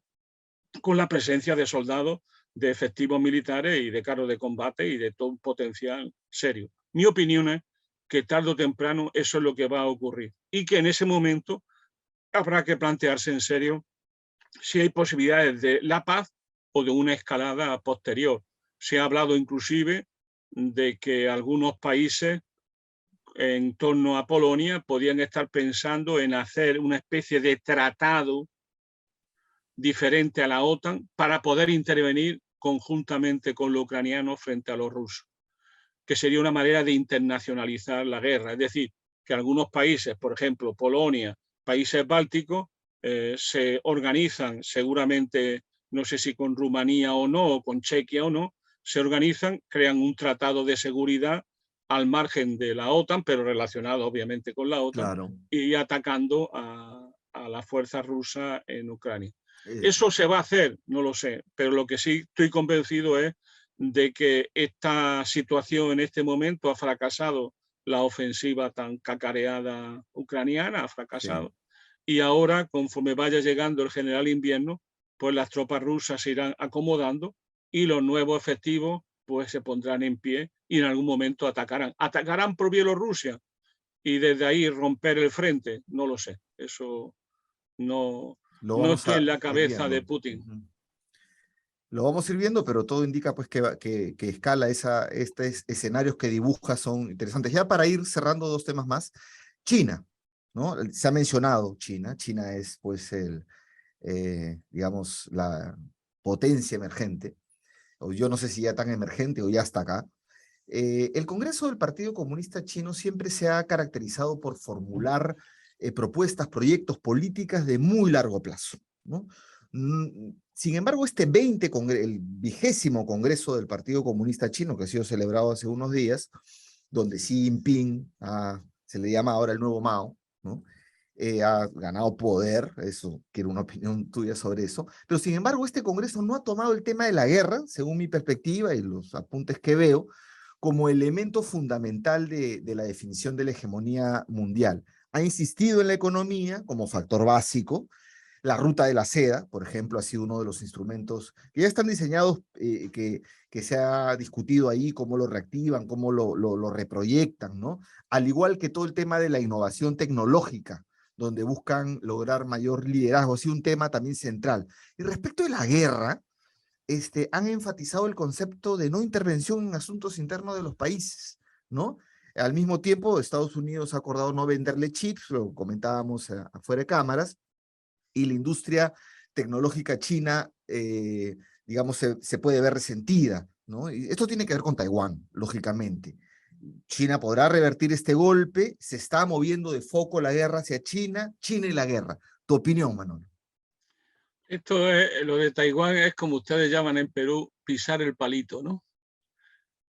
con la presencia de soldados, de efectivos militares y de carros de combate y de todo un potencial serio. Mi opinión es que tarde o temprano eso es lo que va a ocurrir y que en ese momento habrá que plantearse en serio si hay posibilidades de la paz o de una escalada posterior. Se ha hablado inclusive de que algunos países en torno a Polonia podían estar pensando en hacer una especie de tratado diferente a la OTAN para poder intervenir conjuntamente con los ucranianos frente a los rusos, que sería una manera de internacionalizar la guerra. Es decir, que algunos países, por ejemplo, Polonia, países bálticos, se organizan seguramente, no sé si con Rumanía o no, o con Chequia o no, se organizan, crean un tratado de seguridad al margen de la OTAN, pero relacionado obviamente con la OTAN, Claro. y atacando a la fuerza rusa en Ucrania. Eh, ¿Eso se va a hacer? No lo sé, pero lo que sí estoy convencido es de que esta situación en este momento ha fracasado, la ofensiva tan cacareada ucraniana ha sí. fracasado, y ahora, conforme vaya llegando el general invierno, pues las tropas rusas se irán acomodando y los nuevos efectivos pues se pondrán en pie y en algún momento atacarán. ¿Atacarán por Bielorrusia y desde ahí romper el frente? No lo sé, eso no, Lo no vamos estoy en a la ir cabeza de viendo. Putin. Ujú. Lo vamos a ir viendo, pero todo indica pues que escala estos escenarios que dibuja son interesantes. Ya para ir cerrando dos temas más, China, ¿no? Se ha mencionado China. China es pues digamos, la potencia emergente, o yo no sé si ya tan emergente o ya está acá. El Congreso del Partido Comunista Chino siempre se ha caracterizado por formular propuestas, proyectos, políticas de muy largo plazo, ¿no? Sin embargo, el 20º Congreso del Partido Comunista Chino, que ha sido celebrado hace unos días, donde Xi Jinping, se le llama ahora el nuevo Mao, ¿no? Ha ganado poder, eso, quiero una opinión tuya sobre eso, pero sin embargo este Congreso no ha tomado el tema de la guerra, según mi perspectiva y los apuntes que veo, como elemento fundamental de la definición de la hegemonía mundial. Ha insistido en la economía como factor básico. La ruta de la seda, por ejemplo, ha sido uno de los instrumentos que ya están diseñados, que se ha discutido ahí, cómo lo reactivan, cómo lo reproyectan, ¿no? Al igual que todo el tema de la innovación tecnológica, donde buscan lograr mayor liderazgo, ha sido un tema también central. Y respecto de la guerra, han enfatizado el concepto de no intervención en asuntos internos de los países, ¿no? Al mismo tiempo, Estados Unidos ha acordado no venderle chips, lo comentábamos afuera de cámaras, y la industria tecnológica china, digamos, se puede ver resentida, ¿no? Y esto tiene que ver con Taiwán, lógicamente. China podrá revertir este golpe, se está moviendo de foco la guerra hacia China, China y la guerra. Tu opinión, Manolo. Esto es, lo de Taiwán es como ustedes llaman en Perú, pisar el palito, ¿no?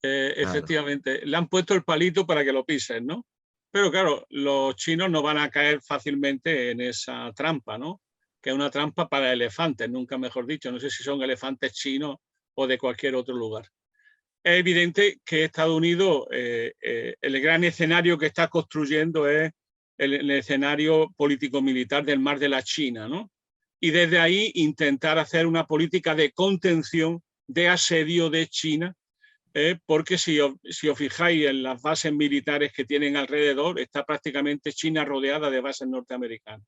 Claro, Efectivamente, le han puesto el palito para que lo pisen, ¿no? Pero claro, los chinos no van a caer fácilmente en esa trampa, ¿no? Que es una trampa para elefantes, nunca mejor dicho. No sé si son elefantes chinos o de cualquier otro lugar. Es evidente que Estados Unidos, el gran escenario que está construyendo es el escenario político-militar del Mar de la China, ¿no? Y desde ahí intentar hacer una política de contención, de asedio de China, porque si os fijáis en las bases militares que tienen alrededor, está prácticamente China rodeada de bases norteamericanas.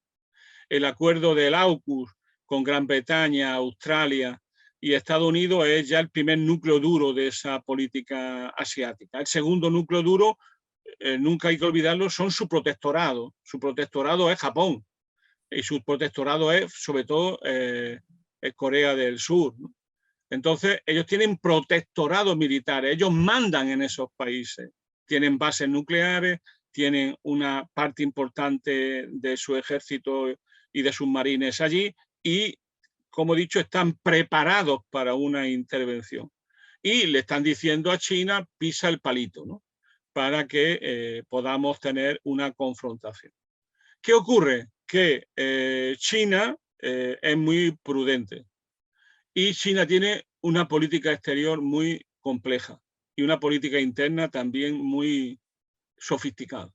El acuerdo del AUKUS con Gran Bretaña, Australia y Estados Unidos es ya el primer núcleo duro de esa política asiática. El segundo núcleo duro, nunca hay que olvidarlo, son su protectorado. Su protectorado es Japón y su protectorado es sobre todo Corea del Sur, ¿no? Entonces, ellos tienen protectorados militares, ellos mandan en esos países, tienen bases nucleares, tienen una parte importante de su ejército y de sus marines allí y, como he dicho, están preparados para una intervención. Y le están diciendo a China, pisa el palito, ¿no? Para que podamos tener una confrontación. ¿Qué ocurre? Que China es muy prudente y China tiene una política exterior muy compleja y una política interna también muy sofisticada.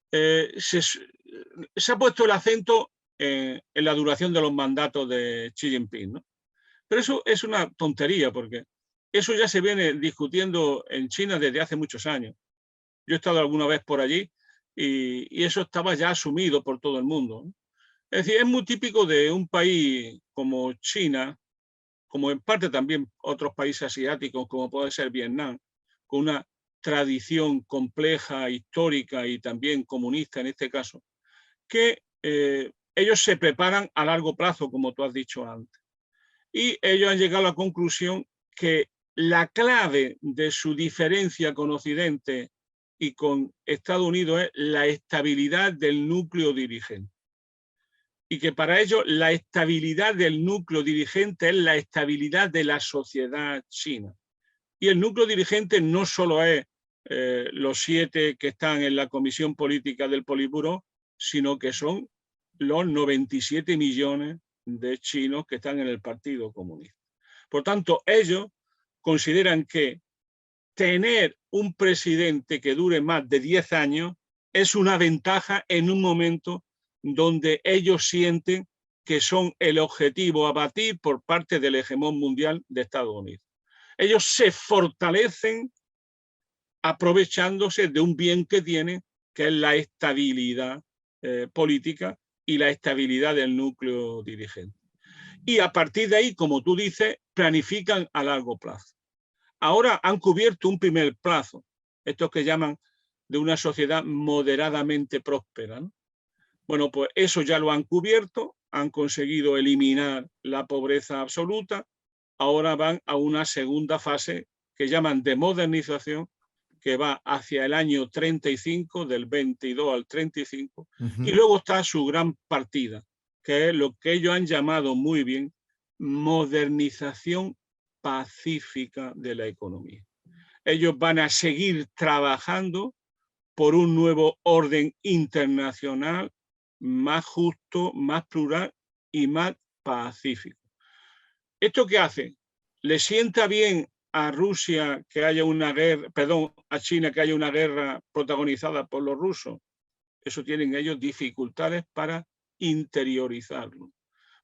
Se ha puesto el acento en la duración de los mandatos de Xi Jinping, ¿no? Pero eso es una tontería, porque eso ya se viene discutiendo en China desde hace muchos años. Yo he estado alguna vez por allí y eso estaba ya asumido por todo el mundo, ¿no? Es decir, es muy típico de un país como China, como en parte también otros países asiáticos, como puede ser Vietnam, con una tradición compleja, histórica y también comunista en este caso, que ellos se preparan a largo plazo, como tú has dicho antes. Y ellos han llegado a la conclusión que la clave de su diferencia con Occidente y con Estados Unidos es la estabilidad del núcleo dirigente. Y que para ellos la estabilidad del núcleo dirigente es la estabilidad de la sociedad china. Y el núcleo dirigente no solo es los 7 que están en la comisión política del Politburó, sino que son los 97 millones de chinos que están en el Partido Comunista. Por tanto, ellos consideran que tener un presidente que dure más de 10 años es una ventaja en un momento donde ellos sienten que son el objetivo a batir por parte del hegemón mundial de Estados Unidos. Ellos se fortalecen aprovechándose de un bien que tienen, que es la estabilidad política y la estabilidad del núcleo dirigente. Y a partir de ahí, como tú dices, planifican a largo plazo. Ahora han cubierto un primer plazo, estos que llaman de una sociedad moderadamente próspera, ¿no? Bueno, pues eso ya lo han cubierto, han conseguido eliminar la pobreza absoluta, ahora van a una segunda fase que llaman de modernización, que va hacia el año 35, del 22 al 35, y luego está su gran partida, que es lo que ellos han llamado muy bien modernización pacífica de la economía. Ellos van a seguir trabajando por un nuevo orden internacional más justo, más plural y más pacífico. ¿Esto qué hace? ¿Le sienta bien a Rusia que haya una guerra, perdón, a China que haya una guerra protagonizada por los rusos? Eso tienen ellos dificultades para interiorizarlo,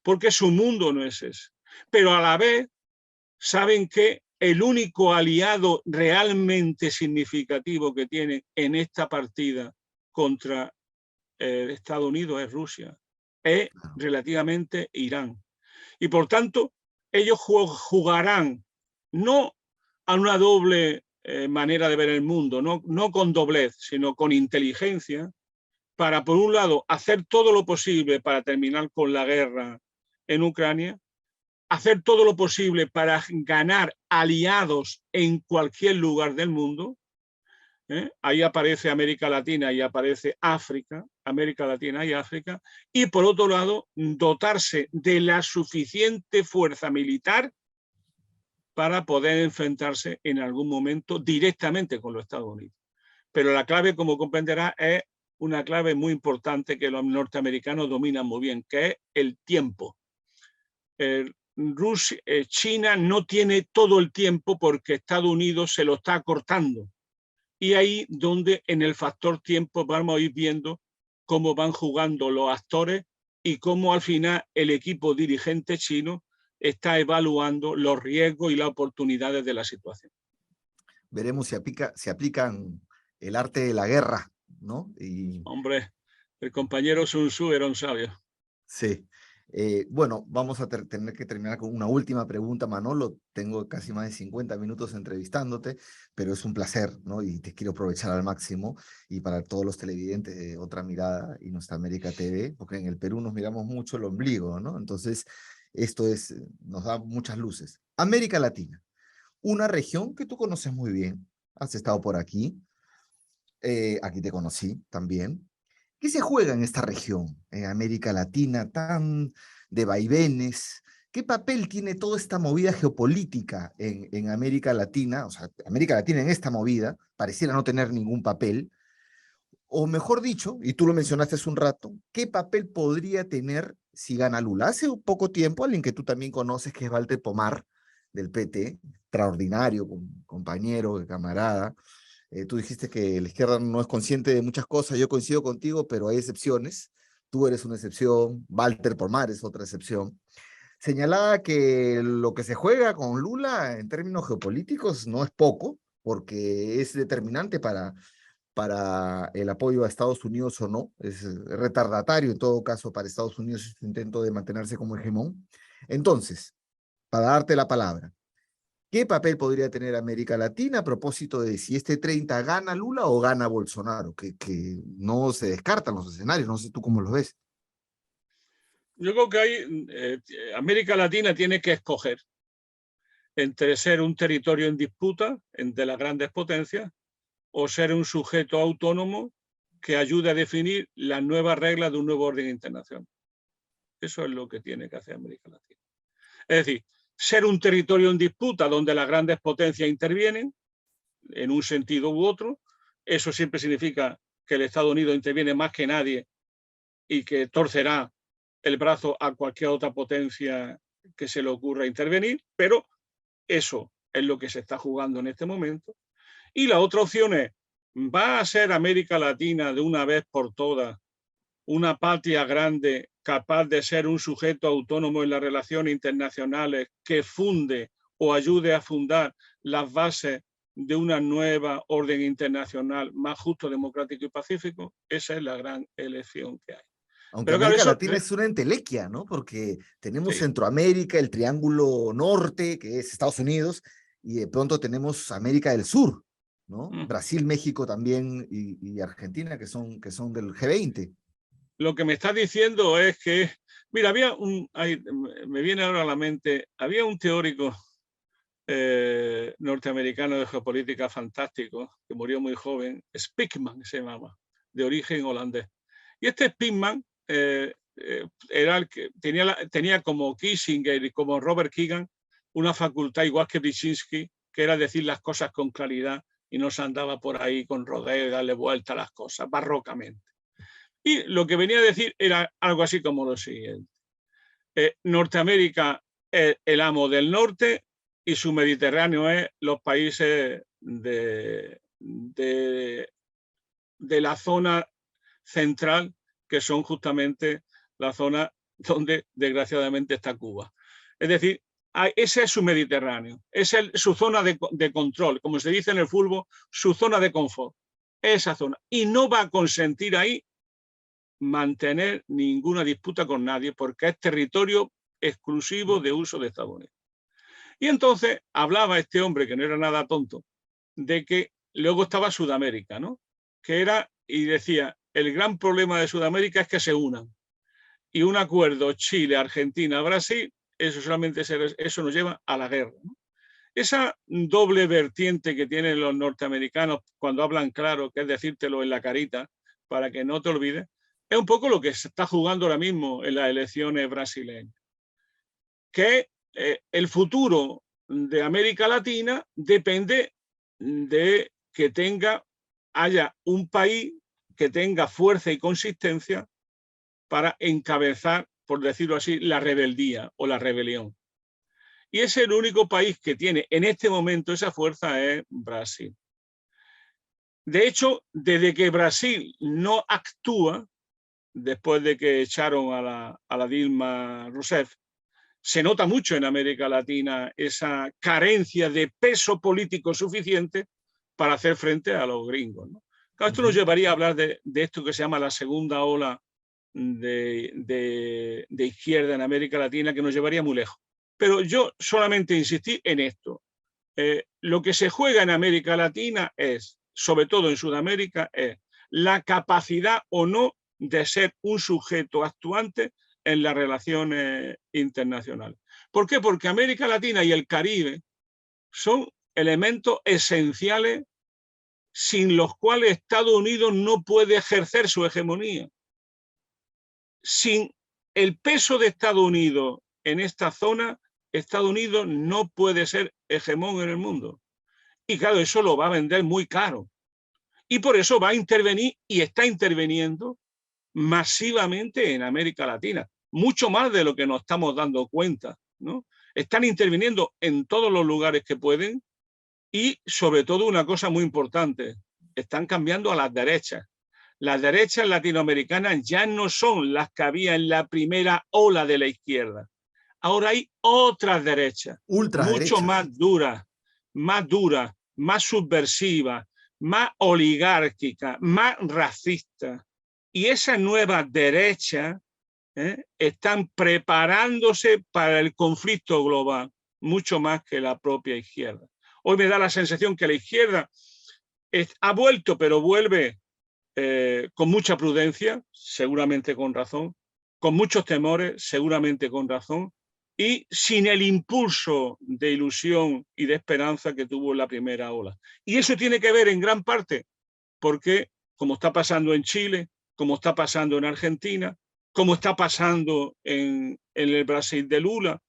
porque su mundo no es ese. Pero a la vez saben que el único aliado realmente significativo que tienen en esta partida contra Estados Unidos es Rusia, es relativamente Irán. Y por tanto, ellos jugarán no a una doble manera de ver el mundo, no con doblez, sino con inteligencia, para, por un lado, hacer todo lo posible para terminar con la guerra en Ucrania, hacer todo lo posible para ganar aliados en cualquier lugar del mundo. Ahí aparece América Latina y aparece África, América Latina y África, y por otro lado, dotarse de la suficiente fuerza militar para poder enfrentarse en algún momento directamente con los Estados Unidos. Pero la clave, como comprenderá, es una clave muy importante que los norteamericanos dominan muy bien, que es el tiempo. China no tiene todo el tiempo porque Estados Unidos se lo está cortando. Y ahí donde en el factor tiempo vamos a ir viendo cómo van jugando los actores y cómo al final el equipo dirigente chino está evaluando los riesgos y las oportunidades de la situación. Veremos si aplican el arte de la guerra, ¿no? Hombre, el compañero Sun Tzu era un sabio. Sí. Bueno, vamos a tener que terminar con una última pregunta, Manolo. Tengo casi más de 50 minutos entrevistándote, pero es un placer, ¿no? Y te quiero aprovechar al máximo. Y para todos los televidentes de Otra Mirada y Nuestra América TV, porque en el Perú nos miramos mucho el ombligo, ¿no? Entonces, esto nos da muchas luces. América Latina, una región que tú conoces muy bien. Has estado por aquí. Aquí te conocí también. ¿Qué se juega en esta región, en América Latina, tan de vaivenes? ¿Qué papel tiene toda esta movida geopolítica en América Latina? O sea, América Latina en esta movida pareciera no tener ningún papel. O mejor dicho, y tú lo mencionaste hace un rato, ¿qué papel podría tener si gana Lula? Hace un poco tiempo, alguien que tú también conoces, que es Walter Pomar, del PT, extraordinario, compañero, camarada. Tú dijiste que la izquierda no es consciente de muchas cosas, yo coincido contigo, pero hay excepciones. tú eres una excepción, Walter Pomar es otra excepción, señalaba que lo que se juega con Lula en términos geopolíticos no es poco, porque es determinante para el apoyo a Estados Unidos o no, es retardatario en todo caso para Estados Unidos su intento de mantenerse como hegemón. Entonces, para darte la palabra, ¿qué papel podría tener América Latina a propósito de si este 30 gana Lula o gana Bolsonaro? Que no se descartan los escenarios, no sé tú cómo los ves. Yo creo que América Latina tiene que escoger entre ser un territorio en disputa entre las grandes potencias o ser un sujeto autónomo que ayude a definir las nuevas reglas de un nuevo orden internacional. Eso es lo que tiene que hacer América Latina. Es decir, ser un territorio en disputa donde las grandes potencias intervienen en un sentido u otro. Eso siempre significa que el Estados Unidos interviene más que nadie y que torcerá el brazo a cualquier otra potencia que se le ocurra intervenir, pero eso es lo que se está jugando en este momento. Y la otra opción es, ¿va a ser América Latina de una vez por todas una patria grande capaz de ser un sujeto autónomo en las relaciones internacionales que funde o ayude a fundar las bases de una nueva orden internacional más justo, democrático y pacífico? Esa es la gran elección que hay. Aunque Pero claro, América eso Latina es una entelequia, ¿no? Porque tenemos sí. Centroamérica, el Triángulo Norte, que es Estados Unidos, y de pronto tenemos América del Sur, ¿no? Brasil, México también y Argentina, que son del G20. Lo que me está diciendo es que, mira, me viene ahora a la mente, había un teórico norteamericano de geopolítica fantástico, que murió muy joven, Speakman se llamaba, de origen holandés. Y este Speakman era el que tenía como Kissinger y como Robert Keegan una facultad igual que Brzezinski, que era decir las cosas con claridad y no se andaba por ahí con rodeo y darle vuelta a las cosas, barrocamente. Y lo que venía a decir era algo así como lo siguiente. Norteamérica es el amo del norte y su Mediterráneo es los países de la zona central, que son justamente la zona donde desgraciadamente está Cuba. Es decir, ese es su Mediterráneo, es su zona de control, como se dice en el fútbol, su zona de confort, esa zona. Y no va a consentir ahí mantener ninguna disputa con nadie porque es territorio exclusivo de uso de Estados Unidos. Y entonces hablaba este hombre, que no era nada tonto, de que luego estaba Sudamérica, ¿no? Que era, y decía, el gran problema de Sudamérica es que se unan. Y un acuerdo Chile, Argentina, Brasil, eso nos lleva a la guerra, ¿no? Esa doble vertiente que tienen los norteamericanos cuando hablan claro, que es decírtelo en la carita, para que no te olvides, es un poco lo que se está jugando ahora mismo en las elecciones brasileñas. Que el futuro de América Latina depende de que haya un país que tenga fuerza y consistencia para encabezar, por decirlo así, la rebeldía o la rebelión. Y es el único país que tiene en este momento esa fuerza, es Brasil. De hecho, desde que Brasil no actúa, después de que echaron a la Dilma Rousseff, se nota mucho en América Latina esa carencia de peso político suficiente para hacer frente a los gringos, ¿no? Claro, esto nos llevaría a hablar de esto que se llama la segunda ola de izquierda en América Latina, que nos llevaría muy lejos. Pero yo solamente insistí en esto. Lo que se juega en América Latina es, sobre todo en Sudamérica, es la capacidad o no de ser un sujeto actuante en las relaciones internacionales. ¿Por qué? Porque América Latina y el Caribe son elementos esenciales sin los cuales Estados Unidos no puede ejercer su hegemonía. Sin el peso de Estados Unidos en esta zona, Estados Unidos no puede ser hegemón en el mundo. Y claro, eso lo va a vender muy caro. Y por eso va a intervenir y está interviniendo masivamente en América Latina, mucho más de lo que nos estamos dando cuenta, ¿no? Están interviniendo en todos los lugares que pueden y sobre todo una cosa muy importante, están cambiando a las derechas. Las derechas latinoamericanas ya no son las que había en la primera ola de la izquierda. Ahora hay otras derechas, mucho Ultraderechas. más duras, más subversivas, más oligárquicas, más racistas. Y esas nuevas derechas están preparándose para el conflicto global, mucho más que la propia izquierda. Hoy me da la sensación que la izquierda ha vuelto, pero vuelve con mucha prudencia, seguramente con razón, con muchos temores, seguramente con razón, y sin el impulso de ilusión y de esperanza que tuvo en la primera ola. Y eso tiene que ver en gran parte porque, como está pasando en Chile, como está pasando en Argentina, como está pasando en el Brasil de Lula,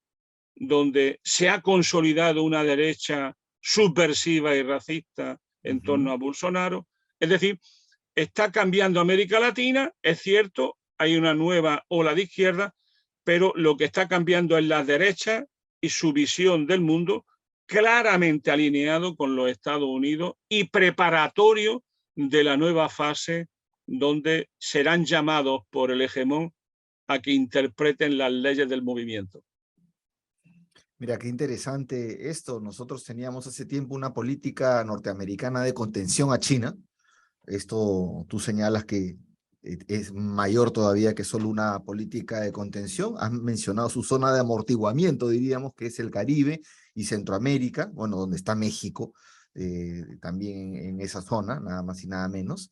donde se ha consolidado una derecha subversiva y racista en torno a Bolsonaro. Es decir, está cambiando América Latina, es cierto, hay una nueva ola de izquierda, pero lo que está cambiando es la derecha y su visión del mundo claramente alineado con los Estados Unidos y preparatorio de la nueva fase donde serán llamados por el hegemón a que interpreten las leyes del movimiento. Mira, qué interesante esto. Nosotros teníamos hace tiempo una política norteamericana de contención a China. Esto tú señalas que es mayor todavía que solo una política de contención. Has mencionado su zona de amortiguamiento, diríamos, que es el Caribe y Centroamérica, bueno, donde está México, también en esa zona, nada más y nada menos.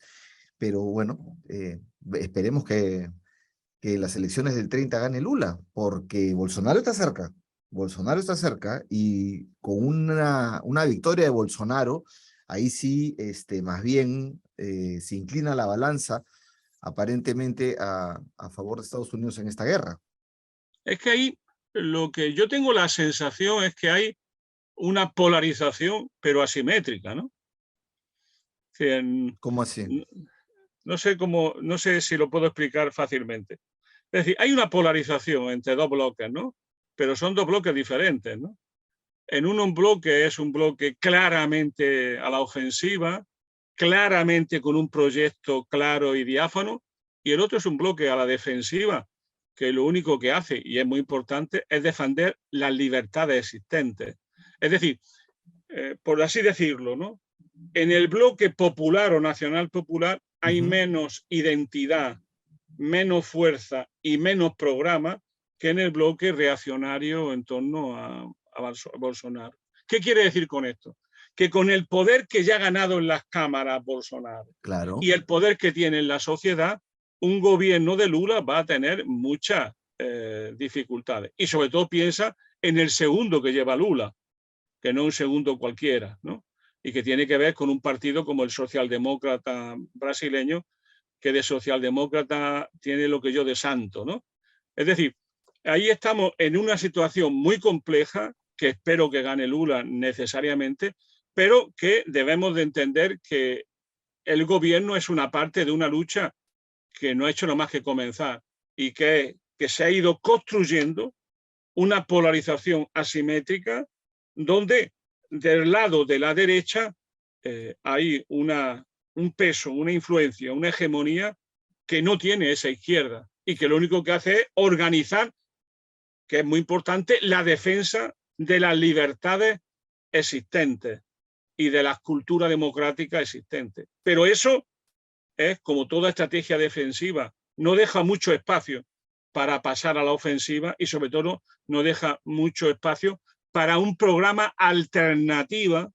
Pero bueno, esperemos que las elecciones del 30 gane Lula, porque Bolsonaro está cerca. Bolsonaro está cerca y con una victoria de Bolsonaro, ahí sí, más bien se inclina la balanza aparentemente a favor de Estados Unidos en esta guerra. Es que ahí lo que yo tengo la sensación es que hay una polarización, pero asimétrica, ¿no? ¿Cómo así? No sé cómo, no sé si lo puedo explicar fácilmente. Es decir, hay una polarización entre dos bloques, ¿no? Pero son dos bloques diferentes, ¿no? En uno un bloque es un bloque claramente a la ofensiva, claramente con un proyecto claro y diáfano, y el otro es un bloque a la defensiva, que lo único que hace, y es muy importante, es defender las libertades existentes. Es decir, por así decirlo, ¿no? En el bloque popular o nacional popular hay menos identidad, menos fuerza y menos programa que en el bloque reaccionario en torno a Bolsonaro. ¿Qué quiere decir con esto? Que con el poder que ya ha ganado en las cámaras Bolsonaro Claro. y el poder que tiene en la sociedad, un gobierno de Lula va a tener muchas dificultades. Y sobre todo piensa en el segundo que lleva Lula, que no un segundo cualquiera, ¿no? Y que tiene que ver con un partido como el socialdemócrata brasileño, que de socialdemócrata tiene lo que yo de santo, ¿no? Es decir, ahí estamos en una situación muy compleja, que espero que gane Lula necesariamente, pero que debemos de entender que el gobierno es una parte de una lucha que no ha hecho nada más que comenzar y que se ha ido construyendo una polarización asimétrica donde del lado de la derecha hay un peso, una influencia, una hegemonía que no tiene esa izquierda y que lo único que hace es organizar, que es muy importante, la defensa de las libertades existentes y de las culturas democráticas existentes. Pero eso es como toda estrategia defensiva, no deja mucho espacio para pasar a la ofensiva y sobre todo no deja mucho espacio para un programa alternativa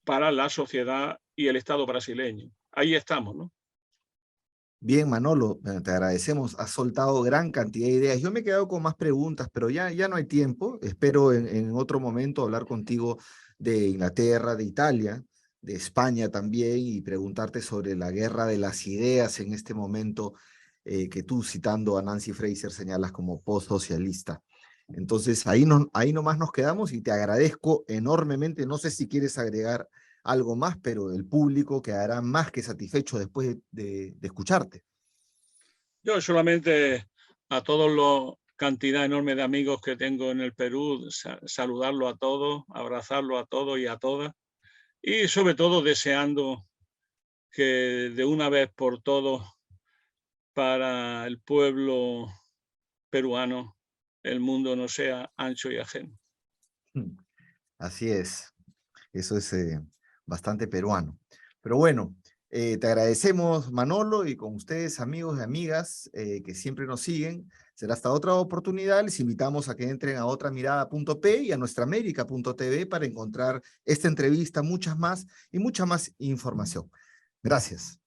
para la sociedad y el Estado brasileño. Ahí estamos, ¿no? Bien, Manolo, te agradecemos. Has soltado gran cantidad de ideas. Yo me he quedado con más preguntas, pero ya no hay tiempo. Espero en otro momento hablar contigo de Inglaterra, de Italia, de España también y preguntarte sobre la guerra de las ideas en este momento que tú, citando a Nancy Fraser, señalas como post-socialista. Entonces, ahí nomás nos quedamos y te agradezco enormemente. No sé si quieres agregar algo más, pero el público quedará más que satisfecho después de escucharte. Yo solamente a todos los cantidad enorme de amigos que tengo en el Perú, saludarlo a todos, abrazarlo a todos y a todas, y sobre todo deseando que de una vez por todas para el pueblo peruano el mundo no sea ancho y ajeno. Así es, eso es bastante peruano. Pero bueno, te agradecemos, Manolo, y con ustedes, amigos y amigas que siempre nos siguen. Será hasta otra oportunidad. Les invitamos a que entren a otramirada.p y a nuestraamérica.tv para encontrar esta entrevista, muchas más y mucha más información. Gracias.